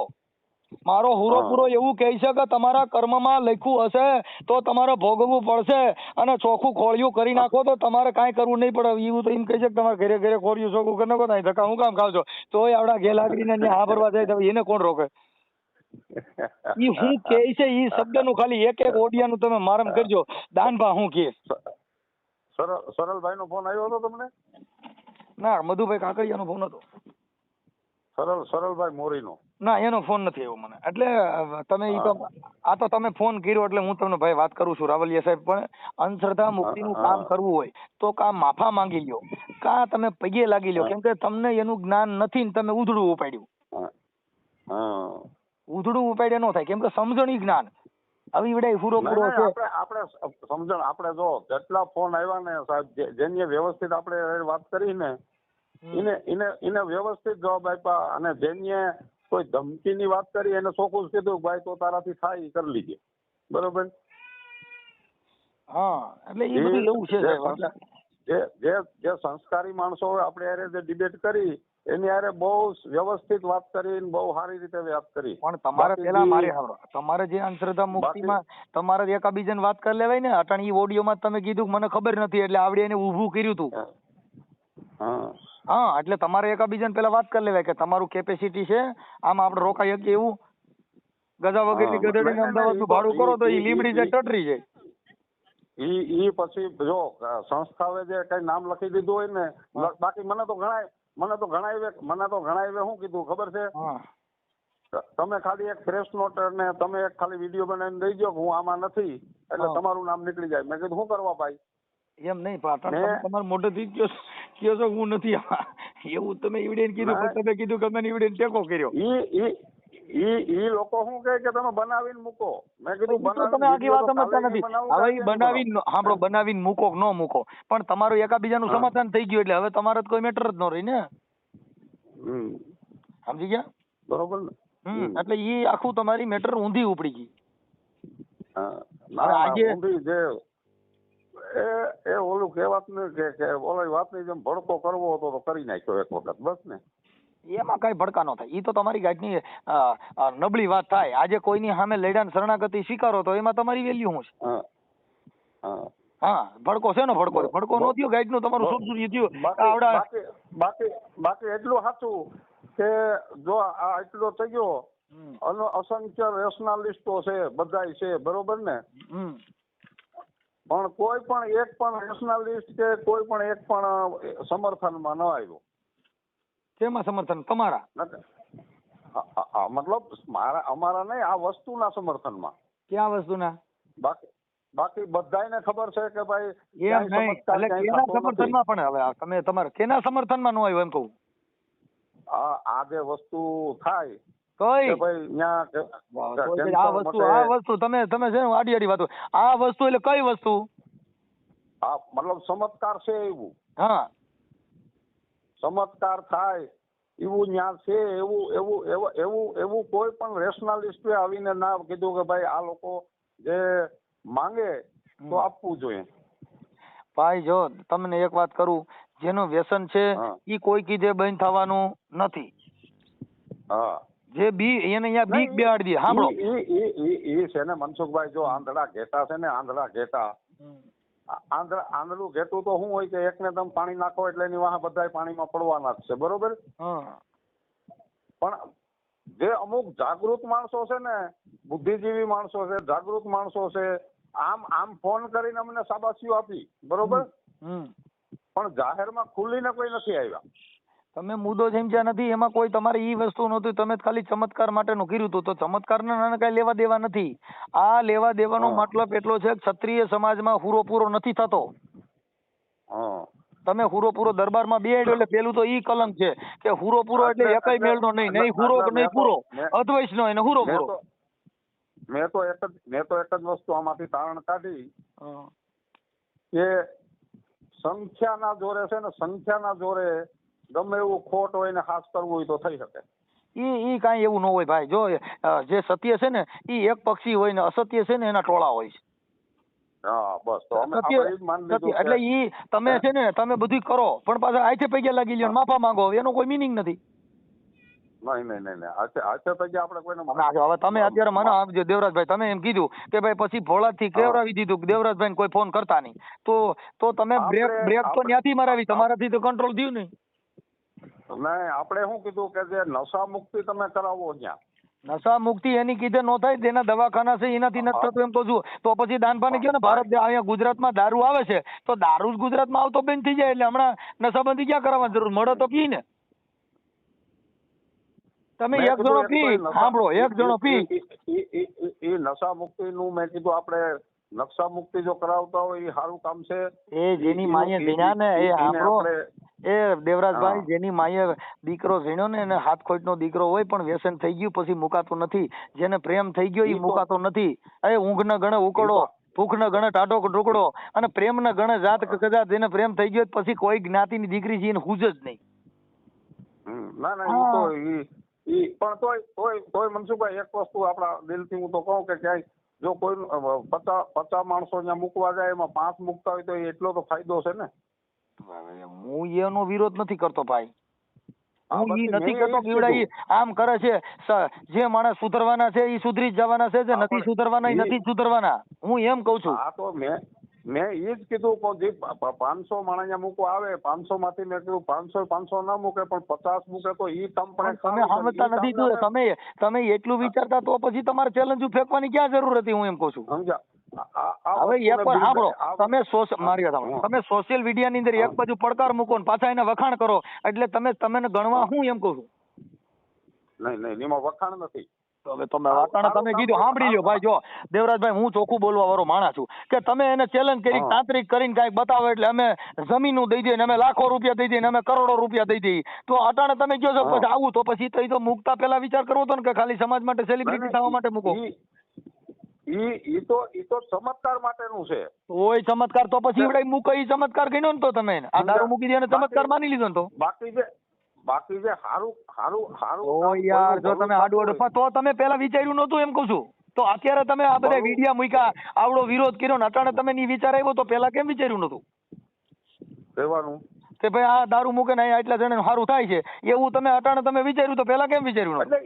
મારો હુરો પૂરો એવું કહે છે કે તમારા કર્મમાં લખ્યું હશે તો તમારે ભોગવવું પડશે અને ચોખ્ખું ખોળિયું કરી નાખો તો તમારે કાંઈ કરવું નહીં પડે. એવું તો એમ કહે છે કે તમારે ઘરે ઘરે ખોળિયું ચોખ્ખું કરી નાખો. નહીં ધક્કા હું કામ ખાવ છો તોય આવડા ગેલાગડીને હા ભરવા જાય તો એને કોણ રોકે? ઈ હું કહે છે ઈ શબ્દનું ખાલી એક ઓડિયાનું તમે મારમ કરજો. દાનભા હું કહે. સરળભાઈ નો ફોન આવ્યો હતો તમને? ના, મધુભાઈ કાકડિયાનો ફોન હતો. સરળભાઈ મોરીનો. ના એનો ફોન નથી આવ્યો મને. એટલે તમે ઈ તો આ તો તમે ફોન કર્યો એટલે હું તમને ભાઈ વાત કરું છું રાવલિયા સાહેબ. પણ અંધશ્રદ્ધા મુક્તિનું કામ કરવું હોય તો કા માફા માંગી લ્યો, કા તમે પગે લાગી લ્યો, કેમ કે તમને એનું જ્ઞાન નથી ને તમે ઉધડું ઉપાડ્યું. ઉધડું ઉપાડ્યા ન થાય, કેમ કે સમજણી જ્ઞાન આવી વડે પૂરો છે. આપણે સમજણ, આપણે જો જેટલા ફોન આવ્યા ને સાહેબ, જેની વ્યવસ્થિત આપણે વાત કરી ને એને વ્યવસ્થિત જવાબ આપ્યા, અને જેને કોઈ ધમકીની વાત કરી એને ચોખ્ખું કીધું ભાઈ તો તારાથી થાય એ કરી લીજે, બરોબર. હા, એટલે એ બધું એવું છે. જે સંસ્કારી માણસો આપણે યારે જે ડિબેટ કરી એની યારે બહુ વ્યવસ્થિત વાત કરી, બહુ સારી રીતે વાત કરી. પણ તમારે પેલા મારે તમારે જે અંધશ્રદ્ધા મુક્તિમાં તમારે એકાબીજાને વાત કરી લેવાય ને. અટાણ ઈ ઓડિયોમાં તમે કીધું મને ખબર નથી એટલે આવડે એને ઊભું કર્યું હતું. હા, એટલે તમારે એકાબીજાને પેલા વાત કરી લેવાય કે તમારું કેપેસિટી છે, આમાં આપણે રોકાઈ શકીએ એવું. ગધા વગરની ગધેડીને અમદાવાદનું ભાડું કરો તો એ લીમડી જાય, ટટરી જાય. ઈ પછી જો સંસ્થાએ જે કઈ નામ લખી દીધું હોય ને, બાકી મને તો ઘણા શું કીધું ખબર છે, તમે ખાલી એક પ્રેસ નોટ ને તમે એક ખાલી વિડીયો બનાવીને દઈ દો કે હું આમાં નથી, એટલે તમારું નામ નીકળી જાય. મેં કીધું શું કરવા ભાઈ? એમ નહીં, તમારા મોઢેથી કયો છો હું નથી એવું તમે ઈવડે કીધું, તમે કીધું કે તમે ઈવડે ટેકો કર્યો. ઈ લોકો શું કહે કે તમે બનાવીને મૂકો. મેં કીધું તમે આખી વાત સમજતા નથી. હવે બનાવીને સાંભળો, બનાવીને મૂકો કે ન મૂકો, પણ તમારું એકાબીજાનું સમાધાન થઈ ગયું એટલે હવે તમારે કોઈ મેટર જ ન રહી ને. સમજી ગયા? બરોબર ને? એટલે ઈ આખું તમારી મેટર ઊંધી ઉપડી ગઈ. આજે એ ઓલું કહેવાત ને કે ઓલી વાતની જેમ ભડકો કરવો હતો તો કરી નાખ્યો એક વખત, બસ ને. એમાં કઈ ભડકા ન થાય. ઈ તો તમારી ગાઢની નબળી વાત થાય. આજે કોઈની સામે લડ્યા શરણાગતિ સ્વીકારો તો એમાં તમારી વેલ્યુ શું છે? હા, ભડકો છે ને, ભડકો નો થયો ગાઈડ નું, તમારું સુરસુરી થયું. બાકી એટલું સાચું કે જો આ એટલો થઈ ગયો, અસંખ્ય રેશનાલિસ્ટો છે, બધાય છે, બરોબર ને. પણ કોઈ પણ એક પણ રેશનાલિસ્ટ કે કોઈ પણ એક પણ સમર્થનમાં ન આવ્યો. કેમાં સમર્થન? તમારા મતલબ અમારા નહીં, આ વસ્તુના સમર્થનમાં. ક્યાં વસ્તુના? બાકી બધાને ખબર છે કે ભાઈ એમ નહીં, એટલે કેના સમર્થનમાં? પણ હવે તમે તમારે કેના સમર્થનમાં ન આવ્યો એમ કહું? આ જે વસ્તુ થાય કઈ ભાઈ આ વસ્તુ તમે છે ને આડી વાતો. આ વસ્તુ એટલે કઈ વસ્તુ? હા, મતલબ ચમત્કાર છે એવું. હા, ચમત્કાર થાય એવું ન્યા છે એવું કોઈ પણ રેશનાલિસ્ટે આવીને ના કીધું કે ભાઈ આ લોકો જે માંગે તો આપવું જોઈએ. ભાઈ જો તમને એક વાત કરું, જેનું વ્યસન છે ઈ કોઈ કીધે બંધ થવાનું નથી. હા, જે બી એને અહીંયા બીક બેહાડી દે. સાંભળો, ઈ છે ને મનસુખભાઈ, જો આંધળા ઘેટા છે ને, આંધળા ઘેટા, આંધળું ઘેટું તો શું હોય કે એકને તમે પાણી નાખો એટલે એની વાહ બધા પાણીમાં પડવાના જ છે, બરોબર. પણ જે અમુક જાગૃત માણસો છે ને, બુદ્ધિજીવી માણસો છે, જાગૃત માણસો છે, આમ ફોન કરીને અમને શાબાશીઓ આપી, બરોબર. પણ જાહેરમાં ખુલ્લીને કોઈ નથી આવ્યા. તમે મુદ્દો સમજ્યા નથી. એમાં કોઈ તમારે ઈ વસ્તુ નહોતી. તમે ખાલી ચમત્કાર માટેનું કર્યું હતું. તો ચમત્કારના કઈ લેવા દેવા નથી. આ લેવા દેવાનો મતલબ એટલો છે કે ક્ષત્રિય સમાજમાં પૂરો નથી થતો. તમે પૂરો દરબારમાં બેહાડ્યો એટલે પેલું તો ઈ કલંક છે કે પૂરો એટલે એકય મેળનો નહીં પૂરો નહીં પૂરો અદ્વૈત નો એને પૂરો. મેં તો એક જ વસ્તુ આમાંથી તારણ કાઢી કે સંખ્યાના જોરે છે ને, સંખ્યાના જોરે ગમે એવું ખોટ હોય ને હાસ કરવું હોય તો થઈ શકે. ઈ કાંઈ એવું ન હોય ભાઈ. જો જે સત્ય છે ને ઈ એક પક્ષી હોય ને અસત્ય છે ને એના ટોળા હોય છે. હા, બસ તો અમે આપણે જ માની લીધું. એટલે ઈ તમે છે ને તમે બધું કરો પણ પાછા આયથે પૈસા લાગી લ્યો, માફા માંગો, એનો કોઈ મિનિંગ નથી. નહીં. આછે પૈસા આપણે કોઈને. હવે તમે અત્યારે મને આપજો દેવરાજભાઈ, તમે એમ કીધું કે ભાઈ પછી ભોળાથી કેવરાવી દીધું કે દેવરાજભાઈ કોઈ ફોન કરતા નહીં, તો તમે બ્રેક તો ત્યાંથી મરાવી, તમારાથી તો કંટ્રોલ થયું નહીં. નહીં, આપણે શું કીધું કે જે નશા મુક્તિ તમે કરાવો ત્યાં. નશા મુક્તિ એની કીધે નો થાય, તેના દવાખાના છે એનાથી નથી થતું એમ તો જુઓ. તો પછી દાનપાને કહો ને, ભારત અહીંયા ગુજરાતમાં દારૂ આવે છે તો દારૂ જ ગુજરાતમાં આવતો બંધ થઈ જાય એટલે હમણાં નશાબંધી ક્યાં કરાવવાની જરૂર? મળે તો કી ને. તમે મેં એક કીધું જણો એક તો પી એ નશા- સાંભળો, એક જણો પી એ નશા મુક્તિનું મેં કીધું આપણે નશા મુક્તિ જો કરાવતા હોય એ સારું કામ છે. એ જેની ઈ- માએ ઈ- ઝીણ્યા ને એ ઈ- એને સાંભળો, આપણે એ દેવરાજભાઈ, હા. જેની માએ દીકરો ઝીણ્યો ને એને હાથ ખોટનો દીકરો હોય પણ વ્યસન થઈ ગયું પછી મુકાતું નથી. જેને પ્રેમ થઈ ગયો એ ઈ તો- મુકાતો નથી. એ ઊંઘના ગણે ઉકળો, ઈ તો- ભૂખના ગણે ટાઢો ટુકડો અને પ્રેમના ગણે જાત કદાચ જેને પ્રેમ થઈ ગયો પછી કોઈ જ્ઞાતિની દીકરી છે એને હુજ જ નહીં. ના ના ઈ તો ઈ પણ તોય મનસુખભાઈ એક વસ્તુ આપણા દિલથી હું તો કહું કે ક્યાંય જો કોઈ 50 માણસો ત્યાં મૂકવા જાય એમાં 5 મૂકતા હોય તો એ એટલો તો ફાયદો છે ને. હું એનો વિરોધ નથી કરતો ભાઈ, હા, હું ઈ બાકી નથી મેં કહેતો ઈ જ કે ઈવડા ઈ કીધું. આમ કરે છે. જે માણસ સુધરવાના છે ઈ સુધરી જ જવાના છે, જે હા, નથી પણ સુધરવાના ઈ નથી જ સુધરવાના. હું એમ કઉ છું. હા તો મેં એ જ કીધું કે જે 500 માણસ અહીંયા મૂકવા આવે 500 માંથી મેં કીધું 500 ના મૂકે પણ 50 મૂકે તો ઈ તમ પણ પણ તમે સમજતા નથી. તમે એટલું વિચારતા તો પછી તમારે ચેલેન્જ ફેંકવાની ક્યાં જરૂર હતી? હું એમ કઉ છું. સમજ્યા હવે એક વાર સાંભળો, તમે મારી વાત સાંભળો, તમે સોશિયલ મીડિયા ની અંદર એક બાજુ પડકાર મૂકો ને પાછા એને વખાણ કરો એટલે તમે ગણવા હું એમ કઉ છું. નહીં એમાં વખાણ નથી. તો હવે તમે વાટાણા તમે કીધું સાંભળી લ્યો ભાઈ. જો દેવરાજભાઈ, હું ચોખ્ખું બોલવા વાળો માણસ છું કે તમે એને ચેલેન્જ કરી તાંત્રિક કરીને કાંઈક બતાવો એટલે અમે જમીનું દઈ દઈએ ને અમે લાખો રૂપિયા દઈ દઈએ ને અમે કરોડો રૂપિયા દઈ દઈએ. તો અટાણે તમે કહો છો પછી આવું તો પછી તો ઈ તો મૂકતા પહેલા વિચાર કરવો હતો ને કે ખાલી સમાજ માટે સેલિબ્રિટી થવા માટે મૂકો. ઈ તો ચમત્કાર માટેનું છે. ઓય ચમત્કાર તો પછી એવડે મૂકો ઈ ચમત્કાર ગણ્યો ને તો તમે આ દારૂ મૂકી દે અને ચમત્કાર માની લીધો ને તો બાકી જે હારું ઓ યાર, જો તમે આડું તો તમે પેલા વિચાર્યું નહોતું એમ કહું છું. તો અત્યારે તમે આ બધા વિડિયા મૂક્યા, આવડો વિરોધ કર્યો ને અટાણે તમે ની વિચાર આવ્યો તો પેલા કેમ વિચાર્યું નહોતું? કહેવાનું કે ભાઈ આ દારૂ મૂકે ને અહીંયા એટલા જણા સારું થાય છે એવું તમે અટાણે તમે વિચાર્યું તો પેલા કેમ વિચાર્યું નહોતું? એટલે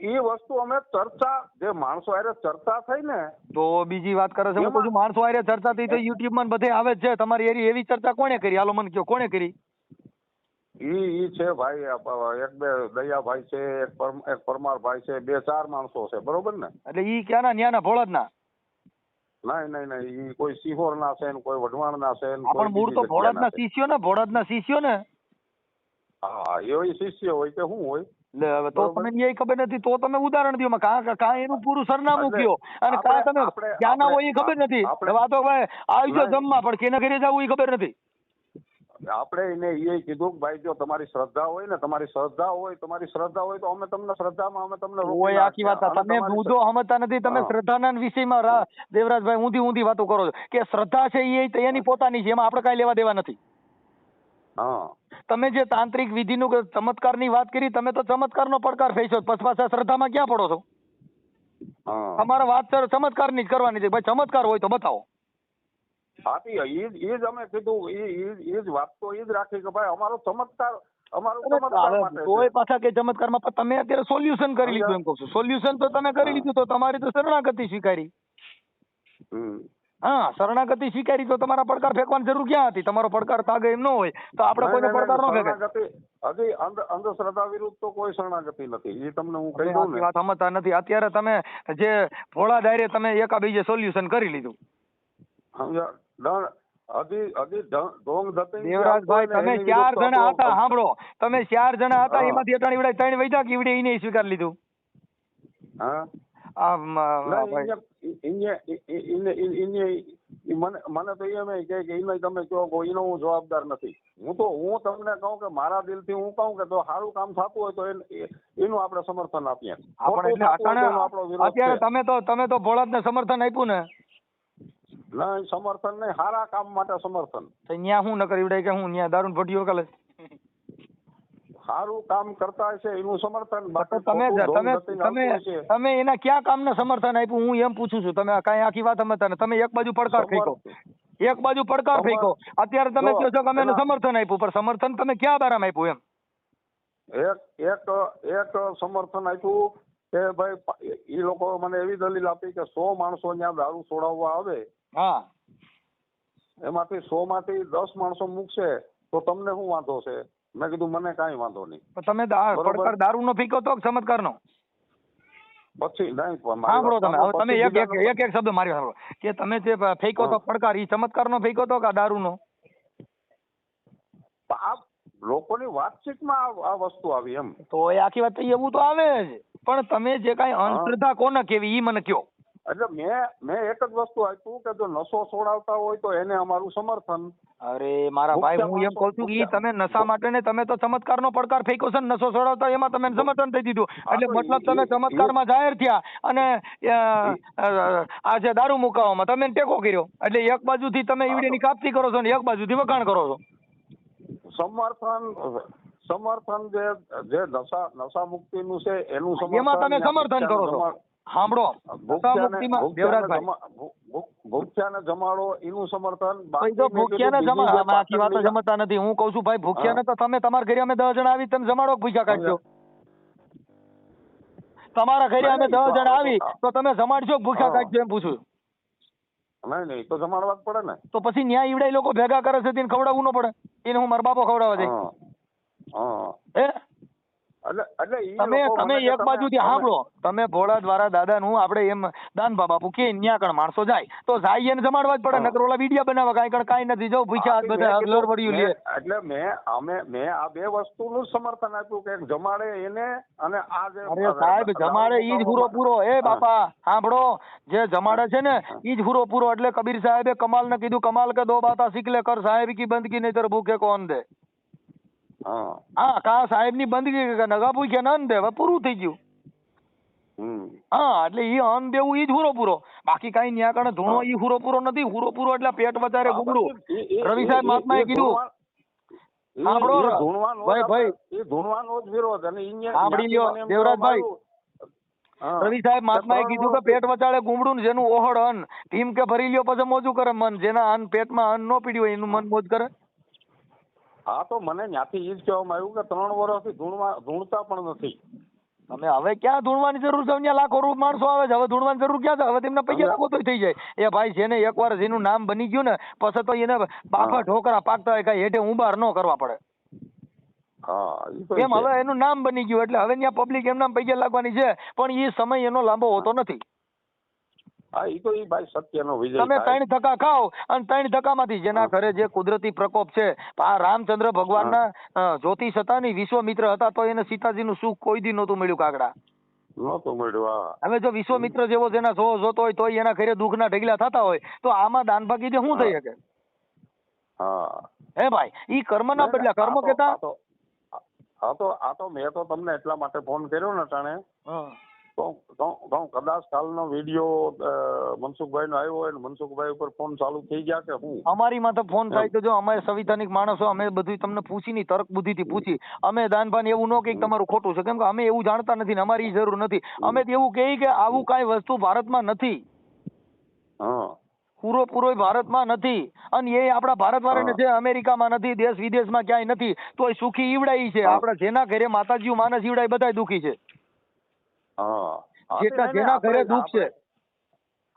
ઈ વસ્તુ અમે ચર્ચા જે માણસો હારે ચર્ચા થઈ ને તો બીજી વાત કરે છે. હું કહું છું માણસો હારે ચર્ચા થઈ તો યુટ્યુબ માં બધે આવે જ છે. તમારી એવી ચર્ચા કોણે કરી? હાલો મને કયો, કોણે કરી? ઈ છે ભાઈ, એક બે દયાભાઈ છે, એક પરમારભાઈ છે, 2-4 માણસો છે, બરોબર ને? એટલે ઈ ક્યાંના? ન્યાના ભોળાદના? નહીં ઈ કોઈ સિહોર ના છે ને કોઈ વઢવાણ ના છે ને પણ મૂળ તો ભોળાદના શિષ્યો ને, ભોળાદના શિષ્યો ને. હા, એ શિષ્ય હોય કે શું હોય? લે હવે તો તમે ન્યાય ખબર નથી તો તમે ઉદાહરણ દો. કાં એનું પૂરું સરનામું કયો અને કાં તમે ક્યાંના હોય એ ખબર નથી. હવે આ તો ભાઈ આવજો જમવા પણ કેના ઘરે જવું એ ખબર નથી. આપણે એને એ કીધું કે ભાઈ જો તમારી શ્રદ્ધા હોય તો અમે તમને શ્રદ્ધામાં અમે તમને ઓય આખી વાત તમે મુદ્દો સમજતા નથી. તમે શ્રદ્ધાના વિષયમાં દેવરાજભાઈ ઊંધી વાતો કરો છો કે શ્રદ્ધા છે એ એની પોતાની છે, એમાં આપણે કાંઈ લેવા દેવા નથી. તમે જે તાંત્રિક વિધિનું ચમત્કારની વાત કરી, તમે તો ચમત્કારનો પડકાર ફેંચ્યો પછી પાછા શ્રદ્ધામાં ક્યાં પડો છો? તમારે વાત ચમત્કારની જ કરવાની છે. ભાઈ ચમત્કાર હોય તો બતાવો. હા, એ જ અમે કીધું, એ જ વાત તો એ જ રાખી કે ભાઈ અમારો ચમત્કાર માટે કોઈ પાછા કે ચમત્કારમાં પણ તમે અત્યારે સોલ્યુશન કરી લીધું એમ કહું છું. સોલ્યુશન તો તમે કરી લીધું તો તમારી તો શરણાગતિ સ્વીકારી. હા, શરણાગતિ સ્વીકારી તો તમારા પડકાર ફેંકવાની જરૂર ક્યાં હતી? તમારો પડકાર તાગે એમ ન હોય તો આપણે કોઈને પડકાર ન ફેંકાય. હજી અંધશ્રદ્ધા વિરુદ્ધ તો કોઈ શરણાગતિ નથી. એ તમને હું કહી દઉં ને. વાત સમજતા નથી. અત્યારે તમે જે ભોળા દાયરે તમે એકાબીજે સોલ્યુશન કરી લીધું. દેવરાજભાઈ, તમે 4 જણા હતા, સાંભળો, તમે 4 જણા હતા એમાંથી અટાણી વડે 3 વૈધા કે ઈવડે ઈને સ્વીકાર લીધું? મને તો એમ કે એને તમે કહો એનો હું જવાબદાર નથી. હું તમને કહું કે મારા દિલથી હું કહું કે જો સારું કામ થતું હોય તો એનું આપણે સમર્થન આપીએ. અત્યારે તમે તો ભોળાદને સમર્થન આપ્યું ને? નહીં, સમર્થન નહીં, સારા કામ માટે સમર્થન. તો ન્યા શું ન કરી વડાય કે હું ન્યા દારૂ ભટ્ટીઓ કાલે સારું કામ કરતા છે એનું સમર્થન. તમે એના ક્યાં કામને સમર્થન આપ્યું હું એમ પૂછું છું. તમે કાંઈ આખી વાત સમજતા ને. તમે એક બાજુ પડકાર ફેંકો, અત્યારે તમે કહો છો કે અમે એને સમર્થન આપ્યું, પણ સમર્થન તમે ક્યાં બારામાં આપ્યું એમ? એક સમર્થન આપ્યું કે ભાઈ એ લોકો મને એવી દલીલ આપી કે 100 માણસો ત્યાં દારૂ છોડાવવા આવે, હા, એમાંથી 100 માંથી 10 માણસો મૂકશે તો તમને શું વાંધો છે? મેં કીધું મને કાંઈ વાંધો નહીં. તમે પડકાર દારૂનો ફેંકો તો ચમત્કારનો? પછી નહીં સાંભળો તમે એક શબ્દ મારી સાંભળો કે તમે જે ફેંકો તો પડકાર એ ચમત્કારનો ફેંકો તો કે દારૂનો? લોકોની વાતચીતમાં આ વસ્તુ આવી એમ. તો એ આખી વાત થઈ એવું તો આવે જ, પણ તમે જે કાંઈ અંધશ્રદ્ધા કોને કેવી ઈ મને કયો. એટલે મેં એક જ વસ્તુ આપ્યું કે જો નશો છોડાવતા હોય તો એને અમારું સમર્થન. અરે મારા ભાઈ, હું એમ કહું છું કે ઈ તમે નશા માટે ને તમે તો ચમત્કારનો પડકાર ફેંક્યો છે ને નશો છોડાવતા એમાં તમે સમર્થન થઈ દીધું, એટલે મતલબ તમે ચમત્કારમાં જાહેર થયા અને આ જે દારૂ મુકાવામાં તમે ટેકો કર્યો, એટલે એક બાજુથી તમે ઈવડીની કાપતી કરો છો ને એક બાજુથી વખાણ કરો છો. સમર્થન જે નશા મુક્તિનું છે એનું સમર્થન એમાં તમે સમર્થન કરો છો. સાંભળો, ભૂખ્યાને જમાડો એનું સમર્થન. ભૂખ્યાને જમાડો આખી વાત સમજતા નથી. હું કઉ છું ભાઈ ભૂખ્યાને તો તમે તમારા ઘરે અમે 10 જણા આવી તમે જમાડો ભૂખ્યા કાઢજો. તમારા ઘરે અમે 10 જણા આવી તો તમે જમાડશો ભૂખ્યા કાઢજો એમ પૂછું. નહીં તો જમાડવા જ પડે ને. તો પછી ન્યાય ઈવડા લોકો ભેગા કરે છે તેને ખવડાવવું ન પડે? એને હું મારા બાપો ખવડાવવા જાય. તમે એક બાજુથી સાંભળો, તમે ભોળા દ્વારા દાદાનું આપણે એમ દાનભા બાપુ કે ન્યા કણ માણસો જાય તો જાય એને જમાડવા જ પડે, નકર ઓલા વિડિયા બનાવવા કાંઈ નથી. જો ભૂખ્યા બધા લડવડિયું લે. એટલે મેં આ બે વસ્તુનું સમર્થન આપ્યું કે જમાડે એને અને આ જે અરે સાહેબ જમાડે ઈ જ પૂરો. એ બાપા સાંભળો, જે જમાડે છે ને ઈ જ પૂરો. એટલે કબીર સાહેબે કમાલ ને કીધું, કમાલ કે દો બાતા શીખ લે કર સાહેબ કી બંદગી નહીં તો ભૂખે કોણ દે. હા કા સાહેબ ની બંદગી નગા ભૂખ્યા ન દે, પૂરું થઈ ગયું. એટલે ઈ અન્ન દેવું ઈ જ પૂરો. બાકી કઈ ન્યા કણે ધૂણો ઈ પૂરો નથી. પૂરો એટલે પેટ વધારે ગુમડું. રવિ સાહેબ મહાત્માએ કીધું રવિ સાહેબ મહાત્માએ કીધું કે પેટ વચાડે ગુમડું ને જેનું ઓહળ અન્ન ભીમ કે ભરી લ્યો પછી મોજું કરે મન. જેના અન્ન પેટમાં અન્ન ન પીડ્યું હોય એનું મન મોજ કરે. હા તો મને ત્યાંથી ઈ જ કહેવામાં આવ્યું કે 3 વર્ષથી ધૂણતા પણ નથી. તમે હવે ક્યાં ધૂણવાની જરૂર છે? ત્યાં લાખો માણસો આવે છે, હવે ધૂણવાની જરૂર ક્યાં છે? હવે તેમને પૈસા લાગો તો થઈ જાય. એ ભાઈ જેને એકવાર જેનું નામ બની ગયું ને પછી તો એને બાફા ઢોકરા પાકતા હોય કઈ હેઠે ઉભાર ન કરવા પડે. એમ હવે એનું નામ બની ગયું એટલે હવે ત્યાં પબ્લિક એમના પૈસા લાગવાની છે, પણ એ સમય એનો લાંબો હોતો નથી. તમે 3 ધક્કા ખાઓ અને 3 ધક્કામાંથી જેના ઘરે જે કુદરતી પ્રકોપ છે, આ રામચંદ્ર ભગવાનના જ્યોતિષ હતા ને વિશ્વમિત્ર હતા તો એને સીતાજીનું સુખ કોઈ દી નહોતું મળ્યું કાગડા. હવે જો વિશ્વમિત્ર જેવો જેના જોતો હોય તો એના ઘરે દુઃખના ઢગલા થતા હોય તો આમાં દાન ભાગી શું થઈ શકે? હે ભાઈ, ઈ કર્મના બદલા કર્મ કેતા. આ તો મેં તો તમને એટલા માટે ફોન કર્યો ને ટાણે કદાચ કાલનો વિડીયો મનસુખભાઈ નો આવ્યો હોય ને મનસુખભાઈ ઉપર ફોન ચાલુ થઈ ગયા કે હું અમારી માં તો ફોન થાય તો જો અમે સંવિધાનિક માણસો અમે બધું તમને પૂછી ની તર્ક બુદ્ધિ થી પૂછી. અમે દાનભાન એવું ન કહી તમારું ખોટું છે, કેમ કે અમે એવું જાણતા નથી ને અમારી જરૂર નથી. અમે તો એવું કહી કે આવું કઈ વસ્તુ ભારતમાં નથી. પૂરો ભારતમાં નથી અને એ આપણા ભારત વાળાને છે, અમેરિકામાં નથી, દેશ વિદેશમાં ક્યાંય નથી. તો એ સુખી ઈવડાઈ છે. આપણા જેના ઘરે માતાજીઓ માનસ ઈવડાઈ બધા દુખી છે. જેના ઘરે દુઃખ છે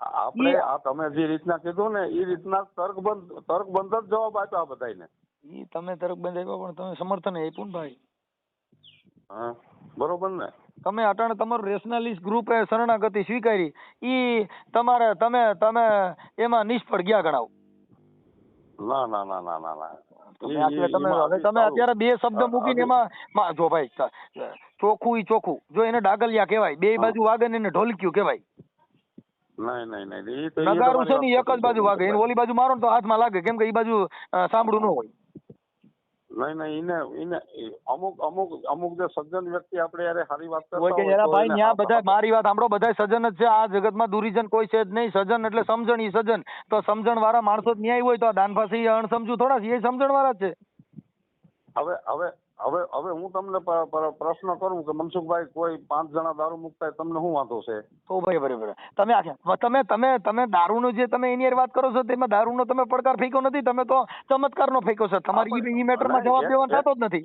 આપણે આ તમે જે રીતના કીધું ને એ રીતના તર્કબંધ જ જવાબ આપ્યા બધાને. ઈ તમે તર્કબંધ આપ્યા પણ તમે સમર્થન આપ્યું ને ભાઈ. બરોબર ને. તમે અટાણે તમારું રેશનાલિસ્ટ ગ્રુપે શરણાગતિ સ્વીકારી, ઈ તમારે તમે એમાં નિષ્ફળ ગયા ગણાવ. ના. તમે અત્યારે 2 શબ્દ મૂકીને એમાં જો ભાઈ ચોખ્ખું જો એને ડાગલિયા કહેવાય, 2 બાજુ વાગે ને એને ઢોલક્યું કહેવાય. નહીં નગારું છે ને એક જ બાજુ વાગે, એને ઓલી બાજુ મારો ને તો હાથમાં લાગે, કેમ કે એ બાજુ સાંભળું ન હોય. નહીં એને અમુક જે સજ્જન વ્યક્તિ આપણે યાર સારી વાત કરતા હોય કે ભાઈ ન્યા બધા મારી વાત સાંભળો, બધા સજ્જન જ છે આ જગતમાં, દુરીજન કોઈ છે જ નહીં. સજ્જન એટલે સમજણ, ઈ સજ્જન તો સમજણ વાળા માણસો જ ન્યાય હોય તો આ દાનભાસી અણસમજુ થોડા છે, એ સમજણ વાળા જ છે. હવે હું તમને પ્રશ્ન કરું કે મનસુખભાઈ કોઈ 5 જણા દારૂ મુકતા તમને શું વાંધો છે? તો ભાઈ બરાબર તમે દારૂનો જે તમે એની વાત કરો છો તેમાં દારૂનો તમે પડકાર ફેંક્યો નથી, તમે તો ચમત્કારનો ફેંક્યો છે. તમારી ઈ મેટરમાં જવાબ દેવાનો થતો જ નથી.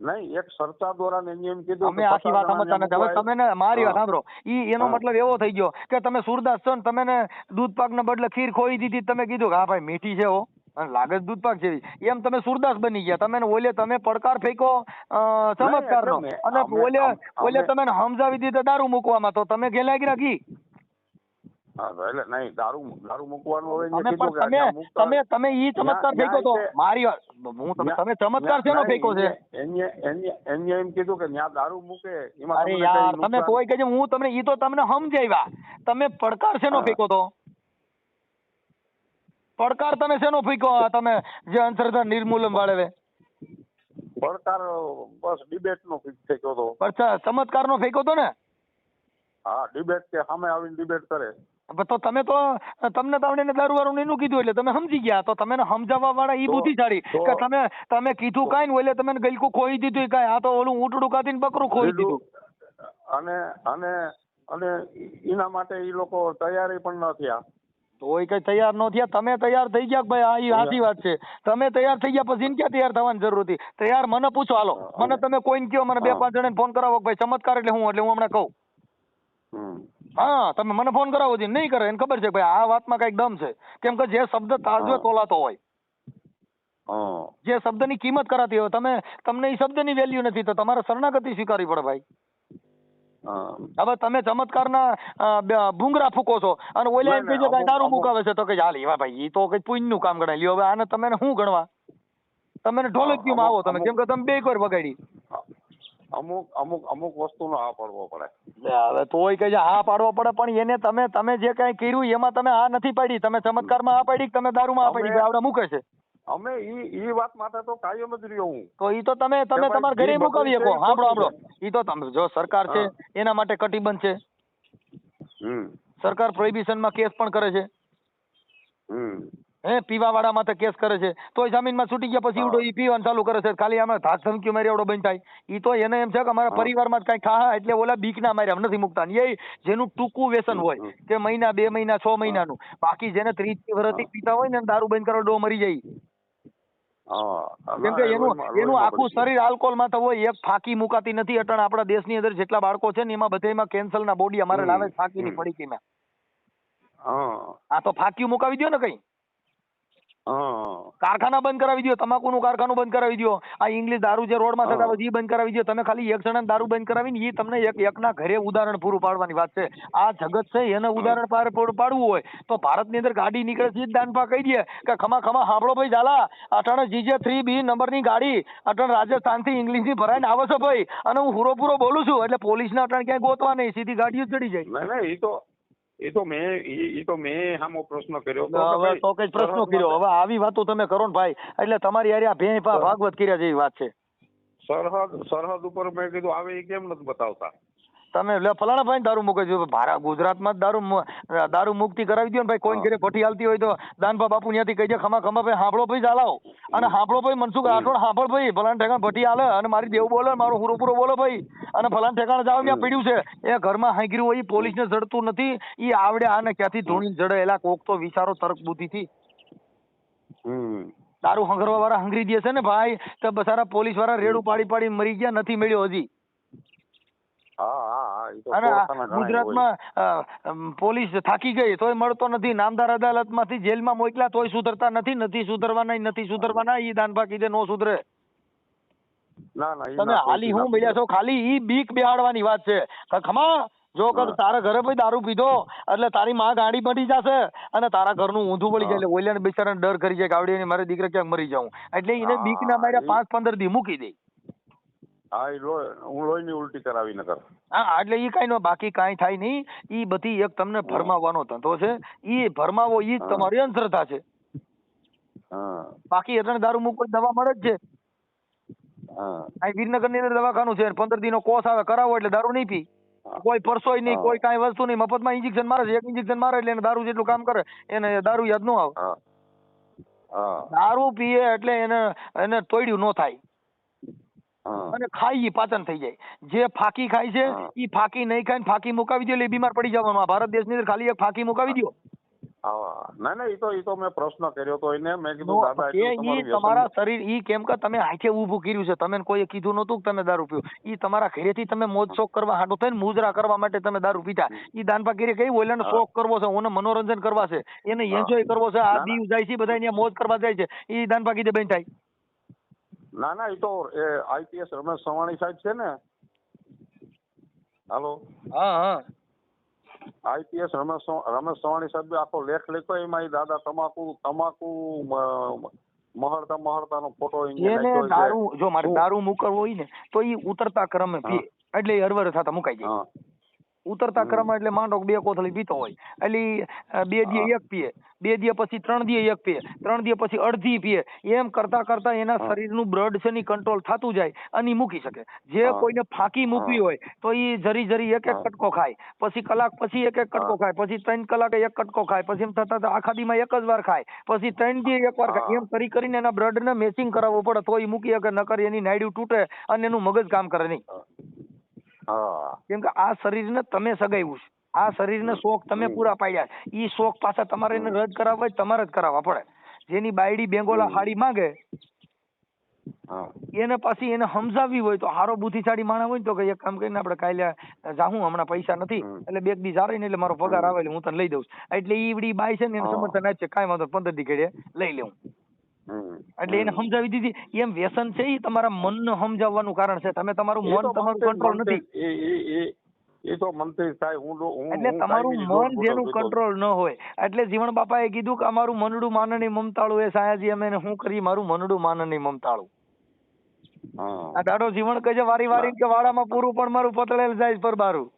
નહીં, એક ચર્ચા દ્વારા એમ કીધું અમે આખી વાત સમજતા નથી. હવે તમે ને મારી વાત સાંભળો, ઈ એનો મતલબ એવો થઈ ગયો કે તમે સુરદાસ છો ને તમે ને દૂધ પાક ને બદલે ખીર ખોઈ દીધી, તમે કીધું કે હા ભાઈ મીઠી છે હો અને લાગે જ દૂધ પાક જેવી, એમ તમે સુરદાસ બની ગયા. તમે પડકાર ફેંકો ચમત્કારનો અને ઓલે તમે સમજાવી દીધા દારૂ મૂકવામાં, તો તમે ઘેલા ગયા ઘી. હા તો એટલે નહીં દારૂ મૂકવાનું હવે તમે કીધું કે પણ અહીંયા મૂકતા તમે ઈ ચમત્કાર ફેંકો તો મારી વાત હું તમે ચમત્કાર શેનો ફેંકો છે? એને એમ કીધું કે ત્યાં દારૂ મૂકે એમાં અરે તમને યાર કઈ તમે નુકસાન? તોય કહેજો હું તમને ઈ તો તમને સમજાવ્યા, તમે પડકાર શેનો હા. ફેંકો તો? પડકાર તમે શેનો ફેંકો? તમે જે અંધશ્રદ્ધા નિર્મૂલન વાળે પડકાર બસ ડિબેટ નો ફિક્સ થઈ ગયો હતો. અચ્છા ચમત્કાર નો ફેંકો તો ને? હા ડિબેટ કે સામે આવીને ડિબેટ કરે. તો તમે તો તમને તાવડીને દારૂ વાળું એનું કીધું એટલે તમે સમજી ગયા. તો તમે સમજાવવા વાળા ઈ બુદ્ધિશાળી કે તમે કીધું કાંઈ ને એટલે તમે ગલકું ખોઈ દીધું કાંઈ. આ તો ઓલું ઊંટડું કાઢીને બકરું ખોઈ દીધું. અને અને અને એના માટે ઈ લોકો તૈયારી પણ ન થયા. તોય કઈ તૈયાર ન થયા. તમે તૈયાર થઈ ગયા ભાઈ? આ ઈ સાચી વાત છે. તમે તૈયાર થઈ ગયા પછી ક્યાં તૈયાર થવાની જરૂર હતી? તૈયાર મને પૂછો હાલો, મને તમે કોઈને કયો, મને 2-5 જણાને ફોન કરાવો ભાઈ ચમત્કાર એટલે હું હમણાં કહું. હા તમે મને ફોન કરાવો છો, નહીં કરે એને ખબર છે ભાઈ આ વાતમાં કઈક દમ છે. કેમ કે જે શબ્દ તાજવે તોલાતો હોય, જે શબ્દની કિંમત કરાતી હોય, તમને એ શબ્દની વેલ્યુ નથી તો તમારે શરણાગતિ સ્વીકારવી પડે ભાઈ. હવે તમે ચમત્કારના ભૂંગરા ફૂકો છો અને ઓલા એમ કહે છે કે દારૂ મુકાવે છે તો કે હાલ એવા ભાઈ એ તો કઈ પુણ્યનું કામ ગણાય લ્યો. હવે આને તમે શું ગણવા? તમે ઢોલકીમાં આવો તમે, કેમ કે તમે બે વાર વગાડી. અમુક વસ્તુનો હા પાડવો પડે. હવે તોય કહે છે હા પાડવો પડે, પણ એને તમે જે કઈ કર્યું એમાં તમે આ નથી પાડી. તમે ચમત્કારમાં આ પાડી, તમે દારૂમાં આ પાડી, આવડે મૂકે છે. અમે ઈ વાત માટે તો કાયમ જ રહ્યો હું. તો ઈ તો તમે તમારા ઘરે મુકાવી શકો. સાંભળો ઈ તો તમે જો સરકાર છે એના માટે કટિબંધ છે. સરકાર પ્રોહિબિશનમાં કેસ પણ કરે છે. પીવા વાળા માથે કેસ કરે છે. તોય જામીનમાં છૂટી ગયા પછી ઉડો ઈ પીવાનું ચાલુ કરે છે. ખાલી આમાં ધાક ધમકી મારી એવડો બંધ થાય. ઈ તો એને એમ છે કે અમારા પરિવારમાં જ કઈ ખા એટલે ઓલા બીકના માર્યા નથી મુકતા. એ જેનું ટૂંકું વ્યસન હોય કે મહિના 2 મહિના 6 મહિનાનું, બાકી જેને 30 વર્ષથી પીતા હોય ને દારૂ બંધ કરવા ડો મરી જાય. કેમ કે એનું આખું શરીર આલ્કોહોલ માં તો હોય. એક ફાંકી મુકાતી નથી. અટણ આપણા દેશની અંદર જેટલા બાળકો છે ને એમાં બધામાં કેન્સર ના બોડી અમારે લાવે ફાંકી ની પડીકીમાં. આ તો ફાંકી મુકાવી દો ને કઈ. કારખાના બંધ કરાવી દો, તમાકુનું કારખાનું બંધ કરાવી દો. આ ઇંગ્લિશ દારૂ જે રોડમાં થતા હોય એ બંધ કરાવી દો. તમે ખાલી એક જણા દારૂ બંધ કરાવીને એ તમને એકના ઘરે ઉદાહરણ પૂરું પાડવાની વાત છે. આ જગત છે એને ઉદાહરણ પૂરું પાડવું હોય તો ભારતની અંદર ગાડી નીકળે છે દાનપા કહી દે કે ખમા હાંભળો ભાઈ ઝાલા, અટાણે GJ 3B નંબરની ગાડી અટાણે રાજસ્થાન થી ઇંગ્લિશ ની ભરાઈને આવે છે ભાઈ, અને હું પૂરો બોલું છું એટલે પોલીસ ને અટાણે ક્યાંય ગોતવા નહીં, સીધી ગાડીઓ ચડી જાય. એ તો મેં સામો પ્રશ્ન કર્યો તો કઈ પ્રશ્ન કર્યો. હવે આવી વાતો તમે કરો ને ભાઈ એટલે તમારી યાર ભેં ભાગવત કર્યા જેવી વાત છે. સરહદ ઉપર મેં કીધું આવે એ કેમ નથી બતાવતા? તમે ફલાણા ભાઈ દારૂ મૂકે છે. ગુજરાતમાં દારૂ મુક્તિ કરાવી દો ને ભાઈ. કોઈ ઘરે ભઠ્ઠી હાલતી હોય તો દાનભા બાપુ ત્યાંથી કહી દે ખમા ભાઈ હાંભળો ભાઈ ચાલાવો, અને હાંભળો ભાઈ મનસુખ રાઠોડ હાંભળ ભાઈ ફલાણા ઠેકાણ ભઠ્ઠી હાલે અને મારી દેવ બોલે, મારું પૂરો બોલો ભાઈ, અને ફલાણા ઠેકાણે જાવ ત્યાં પીડ્યું છે એ ઘરમાં હાંગર્યું હોય પોલીસને જડતું નથી. એ આવડે આને ક્યાંથી ધોણી જડે એલા કોક તો વિચારો તર્ક બુદ્ધિ થી. દારૂ હંગરવા વાળા હંગરી દે છે ને ભાઈ તો બસારા પોલીસ વાળા રેડું પાડી મરી ગયા, નથી મળ્યો હજી. અને ગુજરાતમાં પોલીસ થાકી ગઈ તોય મળતો નથી. નામદાર અદાલત માંથી જેલમાં મોકલ્યા તોય સુધરતા નથી સુધરવાના. ઈ દાનભા કીધે નો સુધરે. તમે હાલી હું મળ્યા છો ખાલી ઈ બીક બેહાડવાની વાત છે. ખમા જો કર તારા ઘરે ભાઈ દારૂ પીધો એટલે તારી માં ગાડી બની જશે અને તારા ઘરનું ઊંધું પડી જાય એટલે ઓલિયાને બિચારાને ડર કરી જાય કે આવડી મારે દીકરા ક્યાંક મરી જાઉં, એટલે એને બીક ના માર્યા 5-15 દી મૂકી દે. હું લોહીની ઉલટી કરાવી નકર. હા એટલે ઈ કઈ નો બાકી કઈ થાય નહીં. ઈ બધી એક તમને ભરમાવવાનો ધંધો છે. ઈ ભરમાવો ઈ તમારી અંધશ્રદ્ધા છે. બાકી એટલે દારૂ મૂકવાની દવા મળે જ છે. અહીં વિરનગર ની અંદર દવાખાનું છે, 15 દી નો કોર્સ આવે કરાવો એટલે દારૂ નહીં પી. કોઈ પરસોય નહીં, કોઈ કઈ વસ્તુ નહીં, મફતમાં ઇન્જેક્શન મારે છે. એક ઇન્જેક્શન મારે એટલે એને દારૂ જેટલું કામ કરે, એને દારૂ યાદ ન આવે. દારૂ પીએ એટલે એને તોડ્યું ન થાય અને ખાઈ પાચન થઈ જાય. જે ફાકી ખાય છે ઈ ફાકી નહીં ખાય, ફાકી મુકાવી દો એટલે બીમાર પડી જવાનું. ભારત દેશની અંદર ખાલી એક ફાકી મુકાવી દો. ના ઈ તો મેં પ્રશ્ન કર્યો તો એને મેં કીધું દાદા ઈ તમારા શરીર ઈ કેમ કે તમે હાથે ઊભું કર્યું છે, તમે કોઈએ કીધું નતું કે તમે દારૂ પીઓ. ઈ તમારા ઘરેથી તમે મોજ શોખ કરવા હાટો થઈને મુજરા કરવા માટે તમે દારૂ પીતા. ઈ દાનપા કરી કઈ ઓલાને શોખ કરવો છે, ઓને મનોરંજન કરવા છે, એને એન્જોય કરવો છે. આ દીવ જાય છે બધા અહીંયા મોજ કરવા જાય છે, ઈ દાનપા કીધે બેન થાય. ના ઈ તો IPS રમેશ સવાણી સાહેબ છે ને. હાલો. હા આઈપીએસ રમેશ ચવાણી સાહેબે આખો લેખ લખ્યો, એમાં ઈ દાદા તમાકુ મહળતાનો ફોટો એને દારૂ, જો મારે દારૂ મુકવો હોય ને તો ઈ ઉતરતા ક્રમે પીએ, એટલે ઈ હરવર થતા મુકાઈ જાય. ઉતરતા ક્રમ એટલે માંડો 2 કોથળી પીતો હોય, એટલે 2 દી 1 પીએ, 2 દી પછી 3 દી 1 પીએ, 3 દી પછી અડધી પીએ, એમ કરતા કરતા એના શરીરનું બ્લડ છે ની કંટ્રોલ થતું જાય અને મૂકી શકે. જે કોઈને ફાંકી મૂકવી હોય તો ઈ જરી જરી એક કટકો ખાય, પછી કલાક પછી એક કટકો ખાય, પછી 3 કલાકે 1 કટકો ખાય, પછી એમ થતા આખા દીમાં 1 જ વાર ખાય, પછી 3 દી 1 વાર ખાય. એમ કરીને એના બ્લડ ને મેચિંગ કરાવવું પડે તો ઈ મૂકી શકે, નકર એની નાયડું તૂટે અને એનું મગજ કામ કરે નહીં. કેમ કે આ શરીરને તમે સગાવ્યું છે, આ શરીરને શોખ તમે પૂરા પાડ્યા, ઈ શોખ પાછા તમારે એને રદ કરાવવા હોય તમારે જ કરાવવા પડે. જેની બાયડી બેંગોલા હાડી માંગે એને પાછી એને સમજાવવી હોય તો હારો બુદ્ધિશાળી માણસ હોય તો કે એક કામ કરીને આપણે કાલે જાહું, હમણાં પૈસા નથી એટલે 2 દી જારે ને એટલે મારો પગાર આવે એટલે હું તને લઈ દઉં. એટલે ઈ બાઈ છે ને એને સમર્થન આપશે, કાંઈ વાંધો 15 દી ઘડે લઈ લેવું. એટલે એને સમજાવી દીધી. એમ વ્યસન છે એ તમારા મનને સમજાવવાનું કારણ છે. તમે તમારું મન તમારું કંટ્રોલ નથી, એ તો મંત્રી થાય. હું એટલે તમારું મન જેનું કંટ્રોલ ન હોય, એટલે જીવણ બાપાએ કીધું કે અમારું મનડું માનની મમતાળું એ સાયાજી અમે શું કરી, મારું મનડું માનની મમતાળું. આ દાડો જીવણ કહે છે વારી વારી કે વાડામાં પૂરું પણ મારું પતળેલ જાય પરબારું.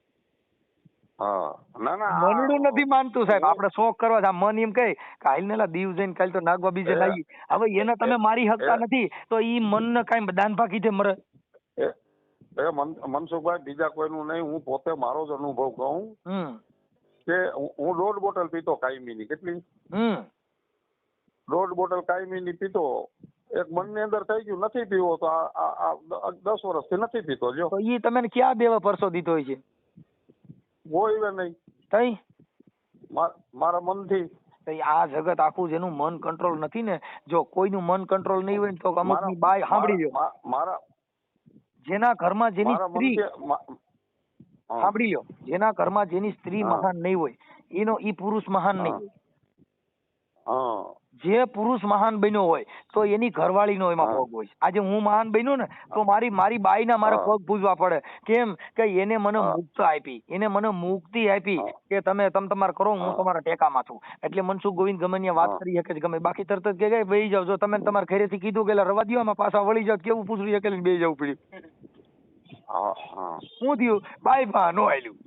મનડું નથી માનતું સાહેબ, આપણે શોખ કરવા છે. મન એમ કહે કે હાલ ને દીવ જઈને કાલ તો નાગવા બીજે લાગી, હવે એને તમે મારી શકતા નથી તો ઈ મનને કાંઈ દાન ભાગી દે મરે. મનસુખભાઈ બીજા કોઈનું નહીં, હું પોતે મારો જ અનુભવ કહું કે હું 1.5 બોટલ પીતો કાયમીની. કેટલી? 1.5 બોટલ કાયમીની પીતો. એક મનની અંદર થઈ ગયું નથી પીવો તો આ 10 વર્ષથી નથી પીતો. જો ઈ તમે ક્યાં દેવા પરસો દીધો હોય છે? કોઈ નહીં તઈ મારા મનથી. આ જગત આખું જેનું મન કંટ્રોલ નથી ને, જો કોઈનું મન કંટ્રોલ નહીં હોય તો અમુકની બાઈ સાંભળી લો, મારા જેના ઘરમાં જેની સ્ત્રી સાંભળી લો, જેના ઘરમાં જેની સ્ત્રી મહાન નહીં હોય એનો ઈ પુરુષ મહાન નહીં હોય. જે પુરુષ મહાન બન્યો હોય તો એની ઘરવાળી નો એમાં પગ હોય. આજે હું મહાન બન્યો ને તો મારી બાઈ ના મારે પગ પૂજવા પડે. કેમ કે એને મને મુક્ત આપી, એને મને મુક્તિ આપી કે તમે તમારે કરો, હું તમારા ટેકામાં છું. એટલે મનસુખ ગોવિંદ ગમે વાત કરી શકે ગમે, બાકી તરત જ કે બેહી જાવ. જો તમે તમારા ઘરેથી કીધું કે રવા દો આમાં પાછા વળી જાવ, કેવું પૂછડું કે બેહી જવું પડ્યું. શું થયું? બાઈ પા નો આલ્યું.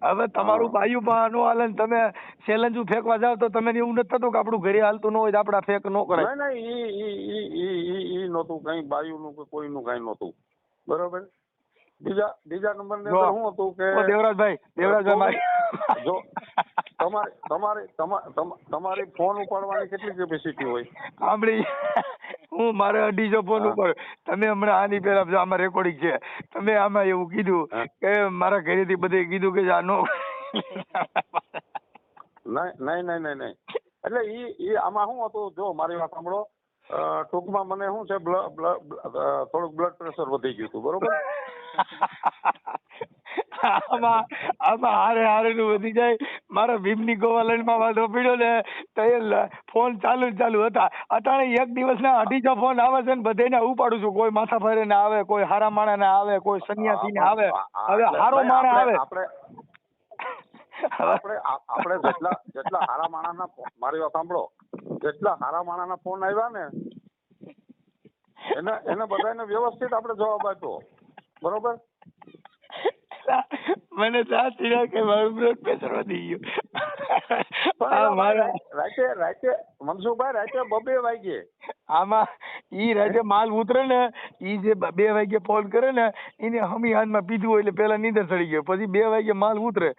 હવે તમારું બાયું પા નો હાલે, તમે સેલંજુ ફેંકવા જાવ તો તમે એવું નથી થતું કે આપણું ઘરે હાલતું ન હોય તો આપડા ફેંક ન કરે? ઈ નહોતું કઈ બાયું નું કે કોઈનું કઈ નહોતું. બરોબર. બીજા નંબર ની અંદર શું હતું કે દેવરાજભાઈ જો તમારી ફોન ઉપાડવાની કેટલી કેપેસિટી હોય સાંભળી? હું મારે 250 ફોન ઉપર, તમે હમણાં આની પેલા આમાં રેકોર્ડિંગ છે, તમે આમાં એવું કીધું કે મારા ઘરેથી બધે કીધું કે આ નો નહીં. એટલે ઈ આમાં શું હતું, જો મારી વાત સાંભળો. ટૂંકમાં મને શું છે, થોડુંક બ્લડ પ્રેશર વધી ગયું હતું. બરોબર. આમાં હારે નું વધી જાય. મારા ભીમની ગોવાલન માં વાંધો પીડ્યો ને તો એ ફોન ચાલુ હતા. અટાણે એક દિવસ ના 250 ફોન આવે છે ને બધાને ઉપાડું છું. કોઈ માથા ફરે ને આવે, કોઈ હારા માણા ને આવે, કોઈ સન્યાસી ને આવે. હવે હારો માણા આવે. આપણે જેટલા હારા માણાના, મારી વાત સાંભળો, જેટલા હારા માણાના ફોન આવ્યા ને એને બધાને વ્યવસ્થિત આપણે જવાબ આપ્યો. બરોબર. મને સાચી કે મારું બ્લડ પ્રેશર વધી ગયું. રાતે મનસુખભાઈ રાતે 2 વાગે આમાં ઈ રાતે માલ ઉતરે ને, ઈ જે 2 વાગે ફોન કરે ને એને હમી હાથમાં પીધું હોય એટલે પેલા નીંદર ચડી ગયો, પછી 2 વાગે માલ ઉતરે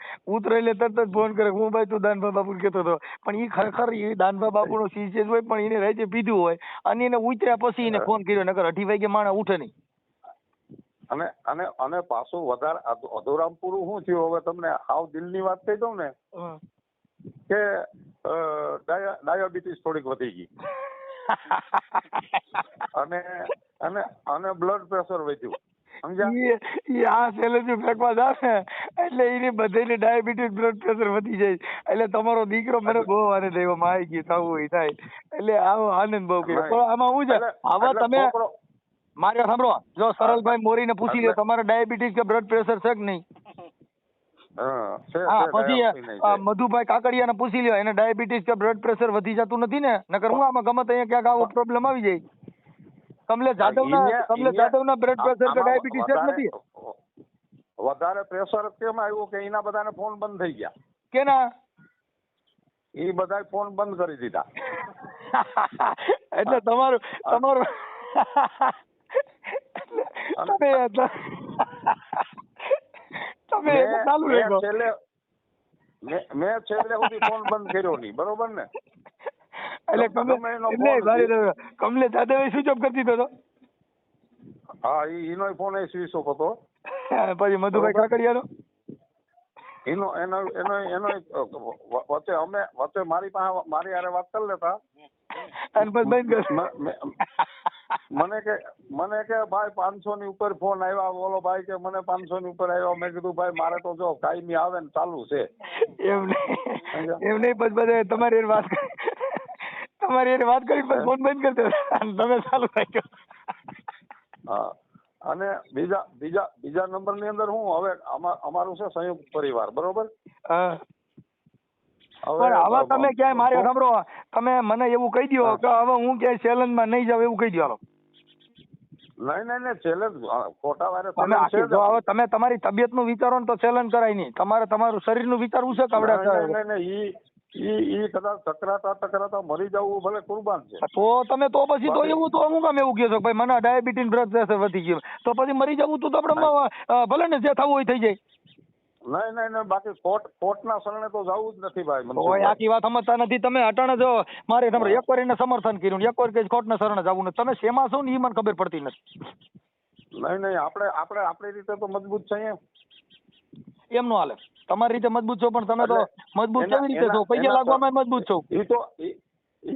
એટલે તરત જ ફોન કરે, હું ભાઈ તું દાનભા બાપુ કેતો હતો. પણ ઈ ખરેખર એ દાનભા બાપુ નો શિષ્ય જ હોય, પણ એને રાતે પીધું હોય અને એને ઉતર્યા પછી એને ફોન કર્યો, નકર 2:30 વાગે માણસ ઉઠે નહીં. અને પાછું વધારે અધૂરામ પૂરું શું થયું, હવે તમને હાવ દિલની વાત કહી દઉં ને કે ડાયાબિટીસ થોડીક વધી ગઈ અને બ્લડ પ્રેશર વધ્યું. સમજ્યા? આ સેલેન્જ ફેંકવા જાવ ને એટલે એની બધાને ડાયાબિટીસ બ્લડ પ્રેશર વધી જાય. એટલે તમારો દીકરો મને બહુ આનંદ આવ્યો, માં આવી ગયું થવું હોય થાય એટલે આવો આનંદ બહુ કર્યો. પણ આમાં શું છે, હવે તમે મારી વાત સાંભળો, જો સરળભાઈ મોરીને પૂછી લે તમારે ડાયાબિટીસ કે બ્લડ પ્રેશર છે કે નહીં? હા છે હા છે, પછી ડાયાબિટીસ નહીં છે. મધુભાઈ કાકડિયાને પૂછી લ્યો, એને ડાયાબિટીસ કે બ્લડ પ્રેશર વધી જતું નથી ને? નકર હું આમાં ગમે ત્યાં ક્યાંક આવો પ્રોબ્લેમ આવી જાય. કમલેશ જાદવના બ્લડ પ્રેશર કે ડાયાબિટીસ જ નથી વધારે પ્રેશર કેમ આવ્યું કે એના બધાને ફોન બંધ થઈ ગયા. કેના? એ બધા ફોન બંધ કરી દીધા. એટલે તમારું તમે ચાલુ રાખ્યો. મેં છેલ્લે સુધી ફોન બંધ કર્યો નહીં, બરોબર ને? એટલે કમલેશ જાદવે સ્વિચ ઓફ કરી દીધો હતો. હા, એનો ફોન એ સ્વિચ ઓફ હતો. પછી મધુભાઈ કાકડિયાનો વચ્ચે મારી હારે વાત કરી લેતા અને પછી બંધ કરી. મને કે ભાઈ 500 ની ઉપર ફોન આવ્યા, બોલો ભાઈ કે મને 500 ની ઉપર આવ્યા. મેં કીધું ભાઈ મારે તો જો કાયમી આવે ને ચાલુ છે. એમ નહીં પછી બધા તમારી વાત કરી પછી ફોન બંધ કરી દો, તમે ચાલુ રાખ્યો. હા, અને બીજા નંબર ની અંદર હું હવે અમારું છે સંયુક્ત પરિવાર, બરોબર? હા. પણ હવે તમે ક્યાંય મારે સાંભળો, તમે મને એવું કહી દો કે હવે હું ક્યાંય ચેલેન્જ માં નહીં જાવ, એવું કહી દો. નહીં ચેલેન્જ ખોટા વારે હવે તમે તમારી તબિયત નું વિચારો ને તો ચેલેન્જ કરાય નહીં. તમારે તમારું શરીર નું વિચારવું છે કે આપણે ઈ કદાચ ટકરાતા મરી જવું ભલે કુરબાન છે. તો તમે તો પછી તો એવું તો હું કામ એવું કહો છો ભાઈ મને ડાયાબિટીસ બ્લડ પ્રેશર વધી ગયું તો પછી મરી જવું તો આપણે ભલે ને જે થવું હોય થઈ જાય. નહીં બાકી કોર્ટના શરણે તો જવું જ નથી ભાઈ. ઓય આખી વાત સમજતા નથી તમે. અટાણે જો મારે તમારે એક વાર એને સમર્થન કર્યું, એક વાર કે કોર્ટના શરણે જવું નથી. તમે શેમાં છો ને એ મને ખબર પડતી નથી. નહીં આપણે આપણી રીતે તો મજબૂત છીએ. એમ નો હાલે. તમારી રીતે મજબૂત છો પણ તમે તો મજબૂત કેવી રીતે છો? પૈસા લાગવામાં મજબૂત છો. ઈ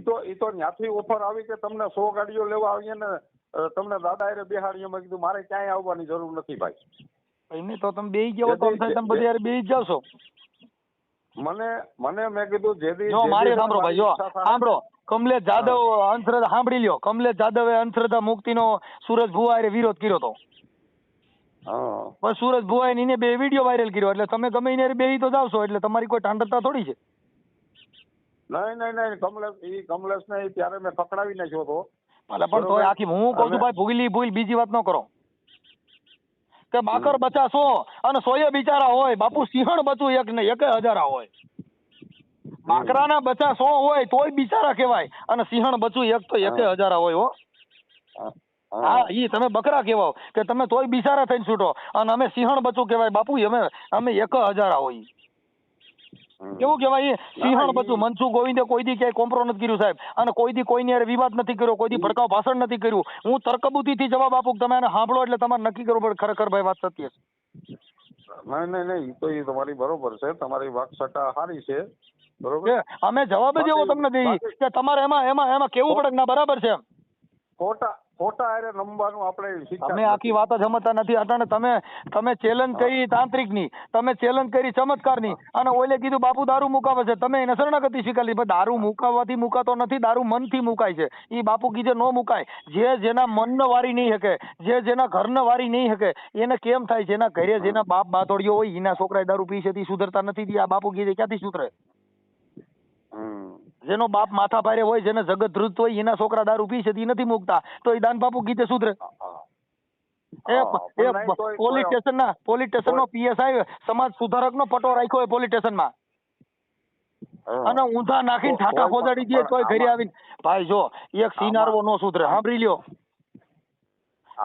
તો ત્યાંથી ઓફર આવી કે તમને 100 ગાડીઓ લેવા આવીએ ને તમને દાદા એ બેહાડીએ. મેં કીધું મારે ક્યાંય આવવાની જરૂર નથી ભાઈ. નહીં તો તમે બેહી જાવ તો તમે બધી યાર બેહી જાવ છો. મને મેં કીધું જેદી જો મારે સાંભળો ભાઈ, જો સાંભળો. કમલેશ જાદવ અંધશ્રદ્ધા સાંભળી લ્યો. કમલેશ જાદવે અંધશ્રદ્ધા મુક્તિનો સુરજ ભુવાએ વિરોધ કર્યો હતો. પણ સુરજ ભુવાએ એને બે વિડીયો વાયરલ કર્યો એટલે તમે ગમે એને બેહી તો જાવ છો એટલે તમારી કોઈ ટાંડતા થોડી છે. નહીં કમલેશ ને ત્યારે મેં પકડાવી નાખ્યો હતો. પણ તોય આખી હું કહું છું ભાઈ ભૂલ બીજી વાત ન કરો કે બાકર બચા 100 અને 100 બિચારા હોય. બાપુ સિંહણ બચું એક ને 1000 હોય. બાકરાના બચા 100 હોય તોય બિચારા કહેવાય અને સિંહણ બચું એક તો 1000 હોય. હો હા, ઈ તમે બકરા કહેવાઓ કે તમે તોય બિચારા થઈને છૂટો અને અમે સિંહણ બચું કહેવાય. બાપુ અમે 1000 હોય. કેવું કહેવાય? સિંહણ બચું. મનસુખ ગોવિંદે કોઈ દી ક્યાંય કોમ્પ્રો નથી કર્યું સાહેબ, અને કોઈ દી કોઈની હારે વિવાદ નથી કર્યો, કોઈ દી ભડકાવ ભાષણ નથી કર્યું. હું તર્કબુદ્ધિથી જવાબ આપું, તમે એને સાંભળો એટલે તમારે નક્કી કરવું પડે ખરેખર ભાઈ વાત સત્ય છે. નહીં તો એ તમારી બરોબર છે, તમારી વાત સટા સારી છે, બરોબર. અમે જવાબ જ એવો તમને દઈએ કે તમારે એમાં કેવું પડે ના બરાબર છે. ખોટા હારે નમવાનું આપણે તમે આખી વાત જ સમજતા નથી. અટાણે તમે ચેલેન્જ કરી તાંત્રિકની, તમે ચેલેન્જ કરી ચમત્કારની, અને ઓલે કીધું બાપુ દારૂ મુકાવે છે, તમે એને શરણાગતિ સ્વીકારી. દારૂ મુકાવવાથી મુકાતો નથી, દારૂ મનથી મુકાય છે. એ બાપુ કીધે નો મુકાય. જેના મનને વારી નહીં શકે, જેના ઘરને વારી નહીં શકે, એને કેમ થાય? જેના ઘરે જેના બાપ બાતોડિયો હોય એના છોકરા દારૂ પી છે, સુધરતા નથી. આ બાપુ કીધે ક્યાંથી સુધરે? જેનો બાપ માથા ભારે હોય, જેને જગત ધ્રુત હોય, એના છોકરા દારૂ પી છે એ નથી મુકતા, તો એ દાન બાપુ કીધે સુધરે? પોલીસ સ્ટેશન નો PSI સમાજ સુધારક નો પટો રાખ્યો હોય પોલીસ સ્ટેશન માં, અને ઊંધા નાખીને ઠાકા ખોદાડી દે તોય ઘરે આવીને. ભાઈ જો એક સિનારવો નો સુધરે, સાંભળી લ્યો.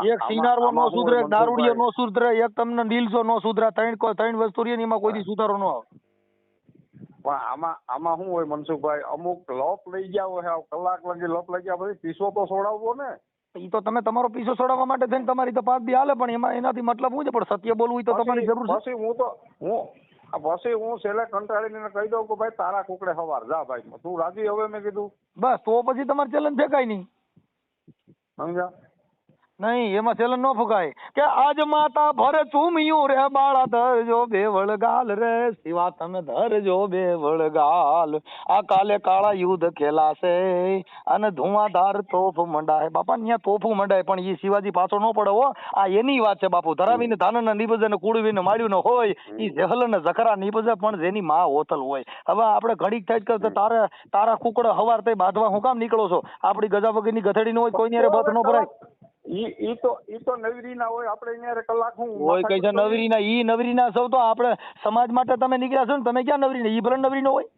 એક સિનારવો નો સુધરે, એક દારૂડિયો નો સુધરે, એક તમને નીલસો નો સુધરે. ત્રણ વસ્તુ રહી એમાં કોઈ સુધારો ન આવે. પણ આમાં શું હોય મનસુખભાઈ, અમુક લોપ લઈ ગયા હોય, કલાક લગી લોપ લઈ ગયા, પછી પીસો તો છોડાવવો ને. એ તો તમે તમારો પીસો છોડાવવા માટે થઈને તમારી તો 5 દી હાલે, પણ એમાં એનાથી મતલબ શું છે? પણ સત્ય બોલવું તો તમારી જરૂર છે. પછી હું છેલ્લે કંટાળીને કહી દઉં કે ભાઈ તારા કુકડે સવાર જા ભાઈ, તું રાજી હવે? મેં કીધું બસ તો પછી તમારે ચેલેન્જ ફેંકાય નહીં. સમજ્યા? નહીં એમાં ચેલન ન ફુગાય કે આજ માતા ભર ચૂમ્યું રે બાળા ધરજો બેવળ ગાલ રે શિવા તમે ધરજો બેવળ ગાલ આ કાલે કાળા યુદ્ધ ખેલાશે અને ધુઆધાર તોફ મંડાય બાપા અહીંયા તોફું મંડાય પણ એ શિવાજી પાછો ન પડે હો આ એની વાત છે બાપુ ધરાવીને ધાનને નીપજે ને કુળવીને માળ્યું ન હોય એ જેહલ ને જખરા નીપજે પણ જેની માં હોતલ હોય હવે આપણે ઘડીક થાય કે તારા કુકડા હવાર તે બાંધવા હું કામ નીકળો છો આપણી ગજા વગરની ગધેડી ન હોય કોઈની હારે બથ ન ભરાય ઈ તો નવરી ના હોય આપણે અહીંયા કલાક હું હોય કઈ છે નવરી ના સૌ તો આપણે સમાજ માટે તમે નીકળ્યા છો ને તમે ક્યાં નવરી ઈ ભલે નવરી ન હોય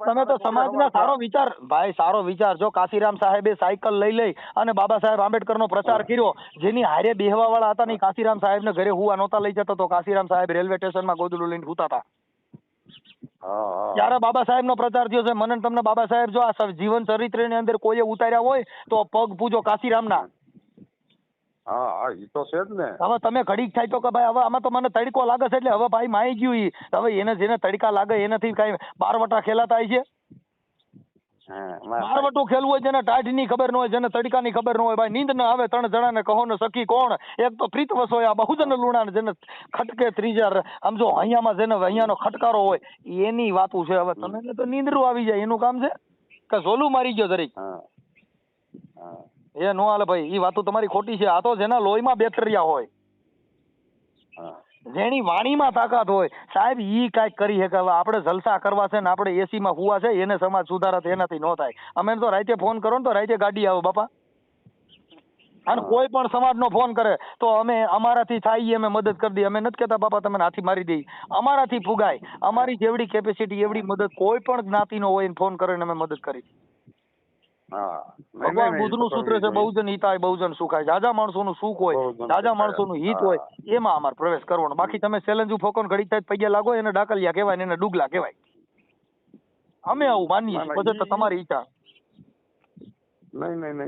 તમે તો સમાજના સારો વિચાર ભાઈ સારો વિચાર જો કાશીરામ સાહેબે સાયકલ લઈ અને બાબા સાહેબ આંબેડકરનો પ્રચાર કર્યો જેની હારે બેહવા વાળા હતા ને કાશીરામ સાહેબને ઘરે હુવા નહોતા લઈ જતા તો કાશીરામ સાહેબ રેલવે સ્ટેશનમાં ગોદડું લઈને હુતા હતા ત્યારે બાબા સાહેબ નો પ્રચાર થયો છે મને તમને બાબા સાહેબ જો આ જીવન ચરિત્ર ની અંદર કોઈએ ઉતાર્યા હોય તો પગ પૂજો કાશીરામ ના હા ઈ તો છે જ ને હવે તમે ઘડીક થાય તો કે ભાઈ હવે આમાં તો મને તડકો લાગે છે એટલે હવે ભાઈ માઈ ગયું ઈ હવે એને જેને તડકા લાગે એનાથી કઈ બારવટા ખેલાતા છે બારવટું ખેલવું હોય જેને ટાઢની ખબર ન હોય જેને તડકાની ખબર ન હોય ભાઈ નીંદ ના આવે ત્રણ જણા ને કહો ને સખી કોણ એક તો પ્રીત વસોય આ બહુજન લુણા જેને ખટકે ત્રીજા આમ જો અહીંયામાં જેને અહીંયાનો ખટકારો હોય એની વાતું છે હવે તમે તો નીંદરું આવી જાય એનું કામ છે કે ઝોલું મારી ગયો જરીક એ નો હાલે ભાઈ એ વાતું તમારી ખોટી છે આ તો જેના લોહીમાં બેક્ટેરિયા હોય જેની વાણીમાં તાકાત હોય સાહેબ ઈ કાંઈક કરી શકે હવે આપણે જલસા કરવા છે ને આપણે એસીમાં હુવા છે એને સમાજ સુધારા એનાથી ન થાય અમે તો રાતે ફોન કરો ને તો રાતે ગાડી આવે બાપા અને કોઈ પણ સમાજનો ફોન કરે તો અમે અમારાથી થાય અમે મદદ કરી દઈએ અમે નથી કહેતા બાપા તમે હાથી મારી દઈએ અમારાથી ફુગાય અમારી જેવડી કેપેસિટી એવડી મદદ કોઈ પણ જ્ઞાતિનો હોય એને ફોન કરીને અમે મદદ કરી ભગવાન બુદ્ધનું સૂત્ર છે બહુજન હિતાય બહુજન સુખાય જાજા માણસોનું સુખ હોય જાજા માણસોનું હિત હોય એમાં અમારે પ્રવેશ કરવાનો બાકી તમે ચેલેન્જ ફોકોન ઘડીક થાય પૈયા લાગો એને ડાકલિયા કહેવાય ને એને ડુગલા કહેવાય અમે આવું માનીએ પછી તો તમારી ઈચ્છા નહીં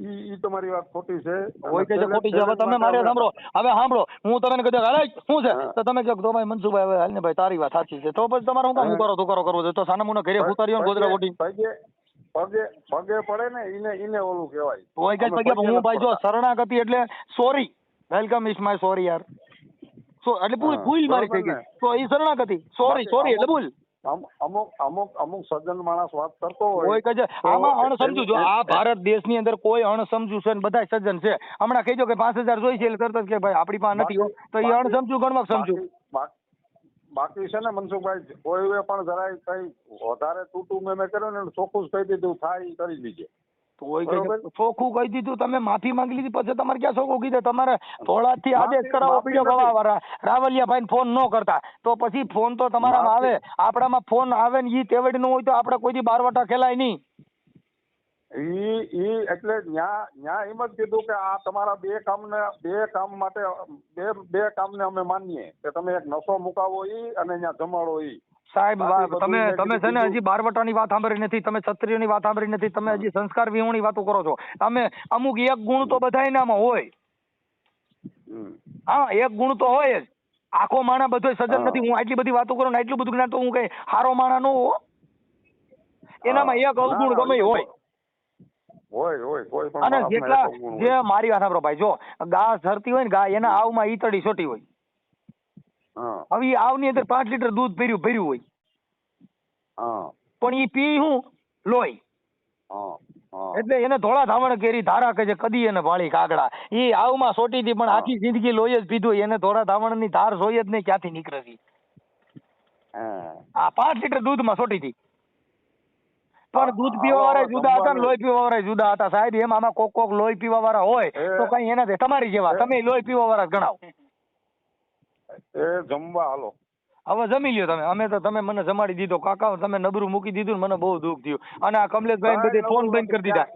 ઈ તમારી વાત ખોટી છે હોય કે ખોટી છે હવે તમે મારે સાંભળો હું તમને કહી દઉં શું છે તો તમે કહો તો ભાઈ મનસુખભાઈ હવે હાલ ને ભાઈ તારી વાત સાચી છે તો પછી તમારે હું કામ કરો કરવો છે તો સાનામુના ઘરે ઉતાર્યો ગોદરા ઓટી પગે પડે ને ઈને ઓલું કહેવાય હોય કે પગે હું ભાઈ જો શરણાગતિ એટલે sorry welcome is my sorry યાર એટલે ભૂલ મારી થઈ ગઈ તો એ શરણાગતિ સોરી એટલે ભૂલ અમુક સજ્જન માણસ વાત કરતો હોય કે આમાં અણસમજુ જો આ ભારત દેશની અંદર કોઈ અણસમજુ છે ને બધા સજ્જન છે હમણાં કહેજો કે 5000 જોઈ છે એટલે તરત કે ભાઈ આપણી પાસે નથી તો એ અણસમજુ ગણવા સમજુ બાકી છે ને મનસુખભાઈ કોઈ પણ જરાય કઈ વધારે તૂટું મેં કર્યો ને ચોખ્ખું કહી દીધું થાય કરી લીજે ચોખ્ખું કહી દીધું તમે માફી માંગી લીધી પછી તમારે ક્યાં ચોખ્ખું કીધું તમારે થોડાથી આદેશ કરાવો પીડ્યો ગવાવાળા રાવલિયાભાઈ ફોન ન કરતા તો પછી ફોન તો તમારામાં આવે આપણામાં ફોન આવે ને ઈ તેવડ નું હોય તો આપણે કોઈ બારવટા ખેલાય નહીં ઈ એટલે ન્યા એમ જ કીધું કે આ તમારા બે કામ માટે બે કામને અમે માનીએ કે તમે એક નશો મુકાવો ઈ અને ત્યાં જમાડો ઈ સાહેબ તમે છે ને હજી બારવટાની વાત સાંભળી નથી તમે ક્ષત્રિયોની વાત સાંભળી નથી તમે હજી સંસ્કાર વિહોણી વાતો કરો છો તમે અમુક એક ગુણ તો બધાયનામાં હોય હા એક ગુણ તો હોય જ આખો માણા બધો સજ્જન નથી હું આટલી બધી વાતો કરું ને આટલું બધું જ્ઞાન તો હું કઈ હારો માણા નો હો એનામાં એક અવગુણ ગમે હોય અને જેટલા જે મારી વાત સાંભળો ભાઈ જો ગા ધરતી હોય ને ગા એના આવમાં ઈતળી છોટી હોય હવે એ આવની અંદર 5 લીટર દૂધ ભર્યું હોય પણ એ પી હું લોહી એટલે એને ધોળા ધાવણ કેરી ધારા કે કદી એને ભાળી કાગડા એ આવમાં સોટી હતી પણ આખી જિંદગી લોહી જ પીધું એને ધોળા ધાવણ ની ધાર જોઈ જ નહીં ક્યાંથી નીકળે છે આ 5 લીટર દૂધમાં સોટી હતી પણ દૂધ પીવા વાળા જુદા હતા ને લોહી પીવા વાળા જુદા હતા સાહેબ એમ આમાં કોક લોહી પીવા વાળા હોય તો કઈ એના તમારી જેવા તમે લોહી પીવા વાળા ગણાવો એ જમવા હાલો હવે જમી લ્યો તમે અમે તો તમે મને જમાડી દીધો કાકા તમે નબરું મૂકી દીધું ને મને બહુ દુઃખ થયું અને આ કમલેશભાઈ બધે ફોન બંધ કરી દીધા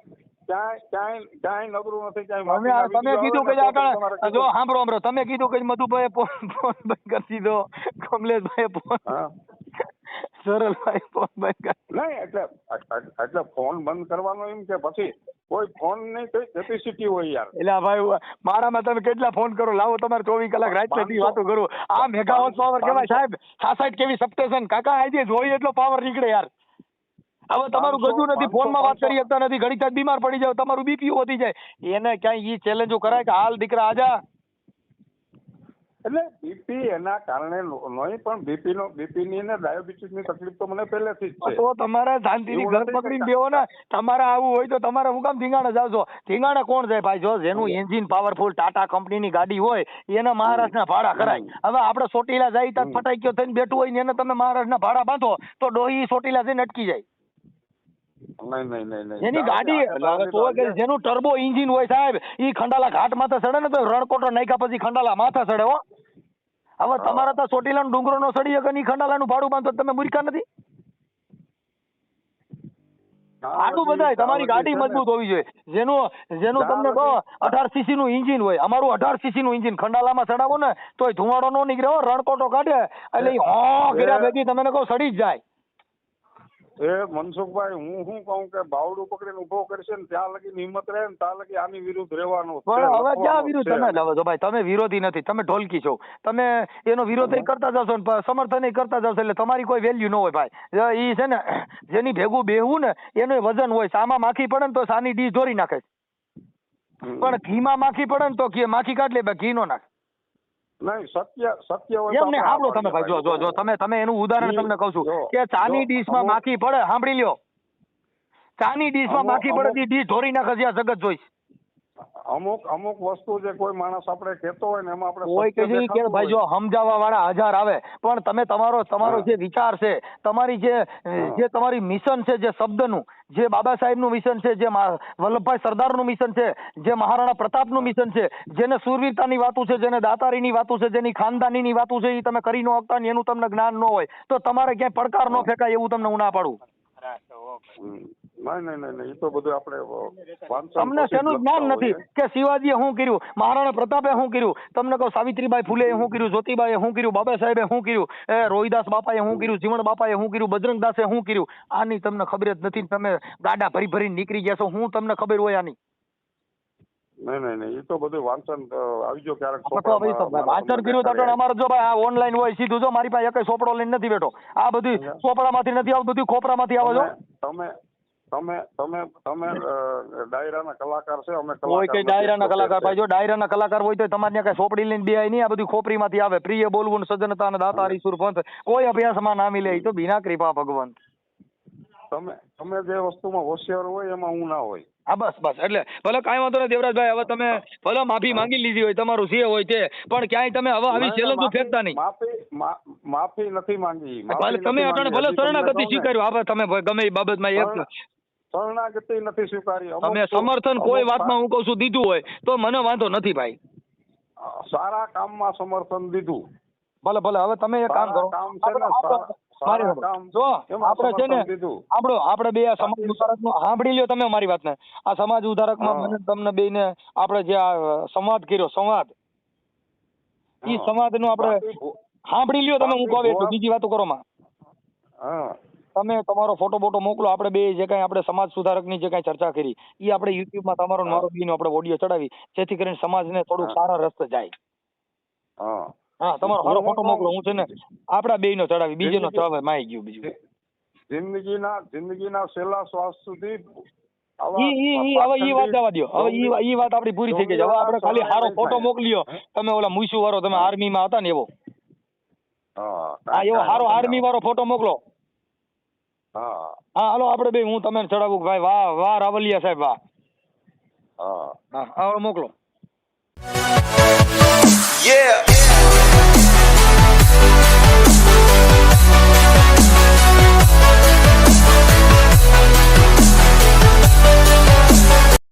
ક્યાંય નબરું નથી તમે કીધું કે જો સાંભળો તમે કીધું કે મધુભાઈ ફોન બંધ કરી દીધો કમલેશભાઈ ફોન સરળભાઈ ફોન બંધ કરી નહીં એટલે ફોન બંધ કરવાનો એમ કે પછી કોઈ ફોન ની કઈ કેપેસિટી હોય યાર એટલે ભાઈ મારામાં તમે કેટલા ફોન કરો લાવો તમારે 24 કલાક રાત સુધી વાતો કરું આ મેગાવોટ પાવર કહેવાય સાહેબ 66 કેવી સબસ્ટેશન કાકા આજે જોઈએ એટલો પાવર નીકળે યાર હવે તમારું 500 ગજુ નથી, ફોનમાં વાત 500 કરી શકતા નથી, ઘડી થાય બીમાર પડી જાવ, તમારું બીપી વધી જાય, એને ક્યાંય ઈ ચેલેન્જો કરાય કે હાલ દીકરા આજા? એટલે બીપી એના કારણે નહીં, પણ બીપી ની ને ડાયાબિટીસ ની તકલીફ તો મને પહેલેથી જ છે. તો તમારે શાંતિથી એવું ઘર નથી પકડીને કે- બેહો ને. તમારે આવું હોય તો તમારે હું કામ ધીંગાણે જાવ છો? ધીંગાણે કોણ જાય ભાઈ? જો જેનું એન્જિન પાવરફુલ ટાટા કંપનીની ગાડી હોય એને મહારાષ્ટ્રના ભાડા કરાય. હવે આપણે ચોટીલા જાય ત્યાં ફટાક્યો થઈને બેઠું હોય ને એને તમે મહારાષ્ટ્રના ભાડા બાંધો તો ડોહી ચોટીલા જઈને અટકી જાય. નહીં. જેની ગાડી જેનું ટર્બો એન્જિન હોય સાહેબ, ઈ ખંડાલા ઘાટ માથે ચડે ને તો રણકોટો નાખ્યા પછી ખંડાલા માથે ચડે હો. હવે તમારે તો ચોટીલાનો ડુંગરો નો સડી શકે, ઈ ખંડાલાનું ભાડું બાંધો તમે મૂર્ખા નથી? આટલું બધાય તમારી ગાડી મજબૂત હોવી જોઈએ. જેનું તમને કહો 18 cc નું એન્જિન હોય, અમારું 18 cc નું એન્જિન ખંડાલામાં ચડાવો ને તોય ધુમાડો નો નીકળે હો, રણકોટો કાઢે એટલે ઈ હો કર્યા ભેગી તમને કહો સડી જ જાય. એ મનસુખભાઈ, હું શું કહું કે બાવડું પકડીને ઉભો કરશે ને ત્યાં લગી હિંમત રહે ને ત્યાં લગી આની વિરુદ્ધ રહેવાનું. પણ હવે ક્યાં વિરોધ? તમે જો ભાઈ, તમે વિરોધી નથી, તમે ઢોલકી છો, તમે એનો વિરોધ કરતા જશો ને સમર્થન કરતા જશો એટલે તમારી કોઈ વેલ્યુ ન હોય ભાઈ. ઈ છે ને જેની ભેગું બેહવું ને એનું વજન હોય. સામા માખી પડે ને તો સાની ડીશ ઢોરી નાખે, પણ ઘીમાં માખી પડે ને તો માખી કાઢ લે, ઘી નો નાખે. નહીં, સત્ય હોય એમ ને સાંભળો તમે ભાઈ, જો તમે એનું ઉદાહરણ તમને કહું છું કે ચાની ડીશમાં માખી પડે, સાંભળી લ્યો, ચાની ડીશમાં માખી પડે ડીશ ઢોરી નાખે છે, આ જગત જોઈશ. અમુક વસ્તુ જે કોઈ માણસ આપણે કહેતો હોય ને એમાં આપણે કોઈ કે કે ભાઈ જો સમજાવવા વાળા 1000 આવે, પણ તમે તમારો જે વિચાર છે, તમારી જે તમારી મિશન છે, જે શબ્દનું, જે બાબા સાહેબનું મિશન છે, જે વલ્લભભાઈ સરદારનું મિશન છે, જે મહારાણા પ્રતાપનું મિશન છે, જેને શૂરવીરતાની વાતો છે, જેને દાતારીની વાતો છે, જેની ખાનદાનીની વાતો છે, એ તમે કરી ન શકતા ને એનું તમને જ્ઞાન ન હોય તો તમારે ક્યાંય પડકાર ન ફેંકાય એવું તમને હું ના પાડું. નહીં, એ તો બધું આપણે તમને શેનું જ્ઞાન નથી કે શિવાજીએ શું કર્યું, મહારાણા પ્રતાપે શું કર્યું, તમને કહું સાવિત્રીબાઈ ફૂલે શું કર્યું, જ્યોતિબાઈએ શું કર્યું, બાબા સાહેબે શું કર્યું, રોહિદાસ બાપાએ શું કર્યું, જીવણ બાપાએ શું કર્યું, બજરંગદાસે શું કર્યું, આની તમને ખબર જ નથી. તમે ગાડા ભરી નીકળી ગયા છો, હું તમને ખબર હોય આની? નહીં, એ તો બધું વાંચન આવી ગયો ક્યારેક. વાંચન કર્યું તો અમારે જો ભાઈ આ ઓનલાઈન હોય સીધું, જો મારી પાસે એક ચોપડો લઈને નથી બેઠો, આ બધું ચોપડામાંથી નથી આવતું, બધું ખોપરામાંથી આવે છો. તમે ડાયરાના કલાકાર છે, અમે કોઈ કઈ ડાયરાના કલાકાર ભાઈ, જો ડાયરાના કલાકાર હોય તો તમારે ત્યાં કઈ ચોપડી લઈને બેહાય નહીં, આ બધું ખોપરીમાંથી આવે. પ્રિય બોલવું ને સજ્જનતા ને દાતારી સુર પંથ કોઈ અભ્યાસમાં ના મિલે, તો બિના કૃપા ભગવંત. તમે જે વસ્તુમાં હોશિયાર હોય એમાં હું ના હોય. હા બસ એટલે ભલે કાંઈ વાંધો નહીં દેવરાજભાઈ, હવે તમે ભલે માફી માંગી લીધી હોય, તમારું જે હોય તે, પણ ક્યાંય તમે હવે આવી ચેલેન્જ ફેંકતા નહીં. માફી નથી માંગી. ભલે તમે અટાણે ભલે શરણાગતિ સ્વીકાર્યું, હવે તમે ગમે એ બાબતમાં એક શરણાગતિ નથી સ્વીકારી. તમે સમર્થન કોઈ વાતમાં હું કહું છું દીધું હોય તો મને વાંધો નથી ભાઈ. સારા કામમાં સમર્થન દીધું. ભલે હવે તમે એક કામ કરો, આપણે છે ને આપણે બે આ સમાજ ઉધારકનું સાંભળી લ્યો તમે મારી વાતને. આ સમાજ ઉધારકમાં મને તમને બેને આપણે જે આ સંવાદ કર્યો, સંવાદ ઈ સંવાદનું આપણે સાંભળી લ્યો તમે. હું કહું એટલું, બીજી વાતો કરો માં. તમે તમારો ફોટો બોટો મોકલો, આપણે બે જે કાંઈ આપણે સમાજ સુધારકની જે કાંઈ ચર્ચા કરી એ આપણે યુટ્યુબમાં તમારો મારો બેનો આપણે ઓડિયો ચડાવી, જેથી કરીને સમાજને થોડુંક સારા રસ્તે જાય. હા, તમારો સારો ફોટો મોકલો, હું છે ને આપણા બેયનો ચડાવી, બીજેનો ચડાવે માઈ ગયું. બીજું જિંદગીના છેલ્લા શ્વાસ સુધી હવે ઈ વાત જવા દો, હવે ઈ વાત આપણી પૂરી થઈ ગઈ. હવે આપણે ખાલી સારો ફોટો મોકલ્યો, તમે ઓલા મુઈસુ વાળો તમે આર્મીમાં હતા ને એવો, હા એવો સારો આર્મી વાળો ફોટો મોકલો. હા હાલો આપણે બે હું તમે ચડાવું ભાઈ. વાહ રાવલિયા સાહેબ, વાહ. હા મોકલો. Yeah.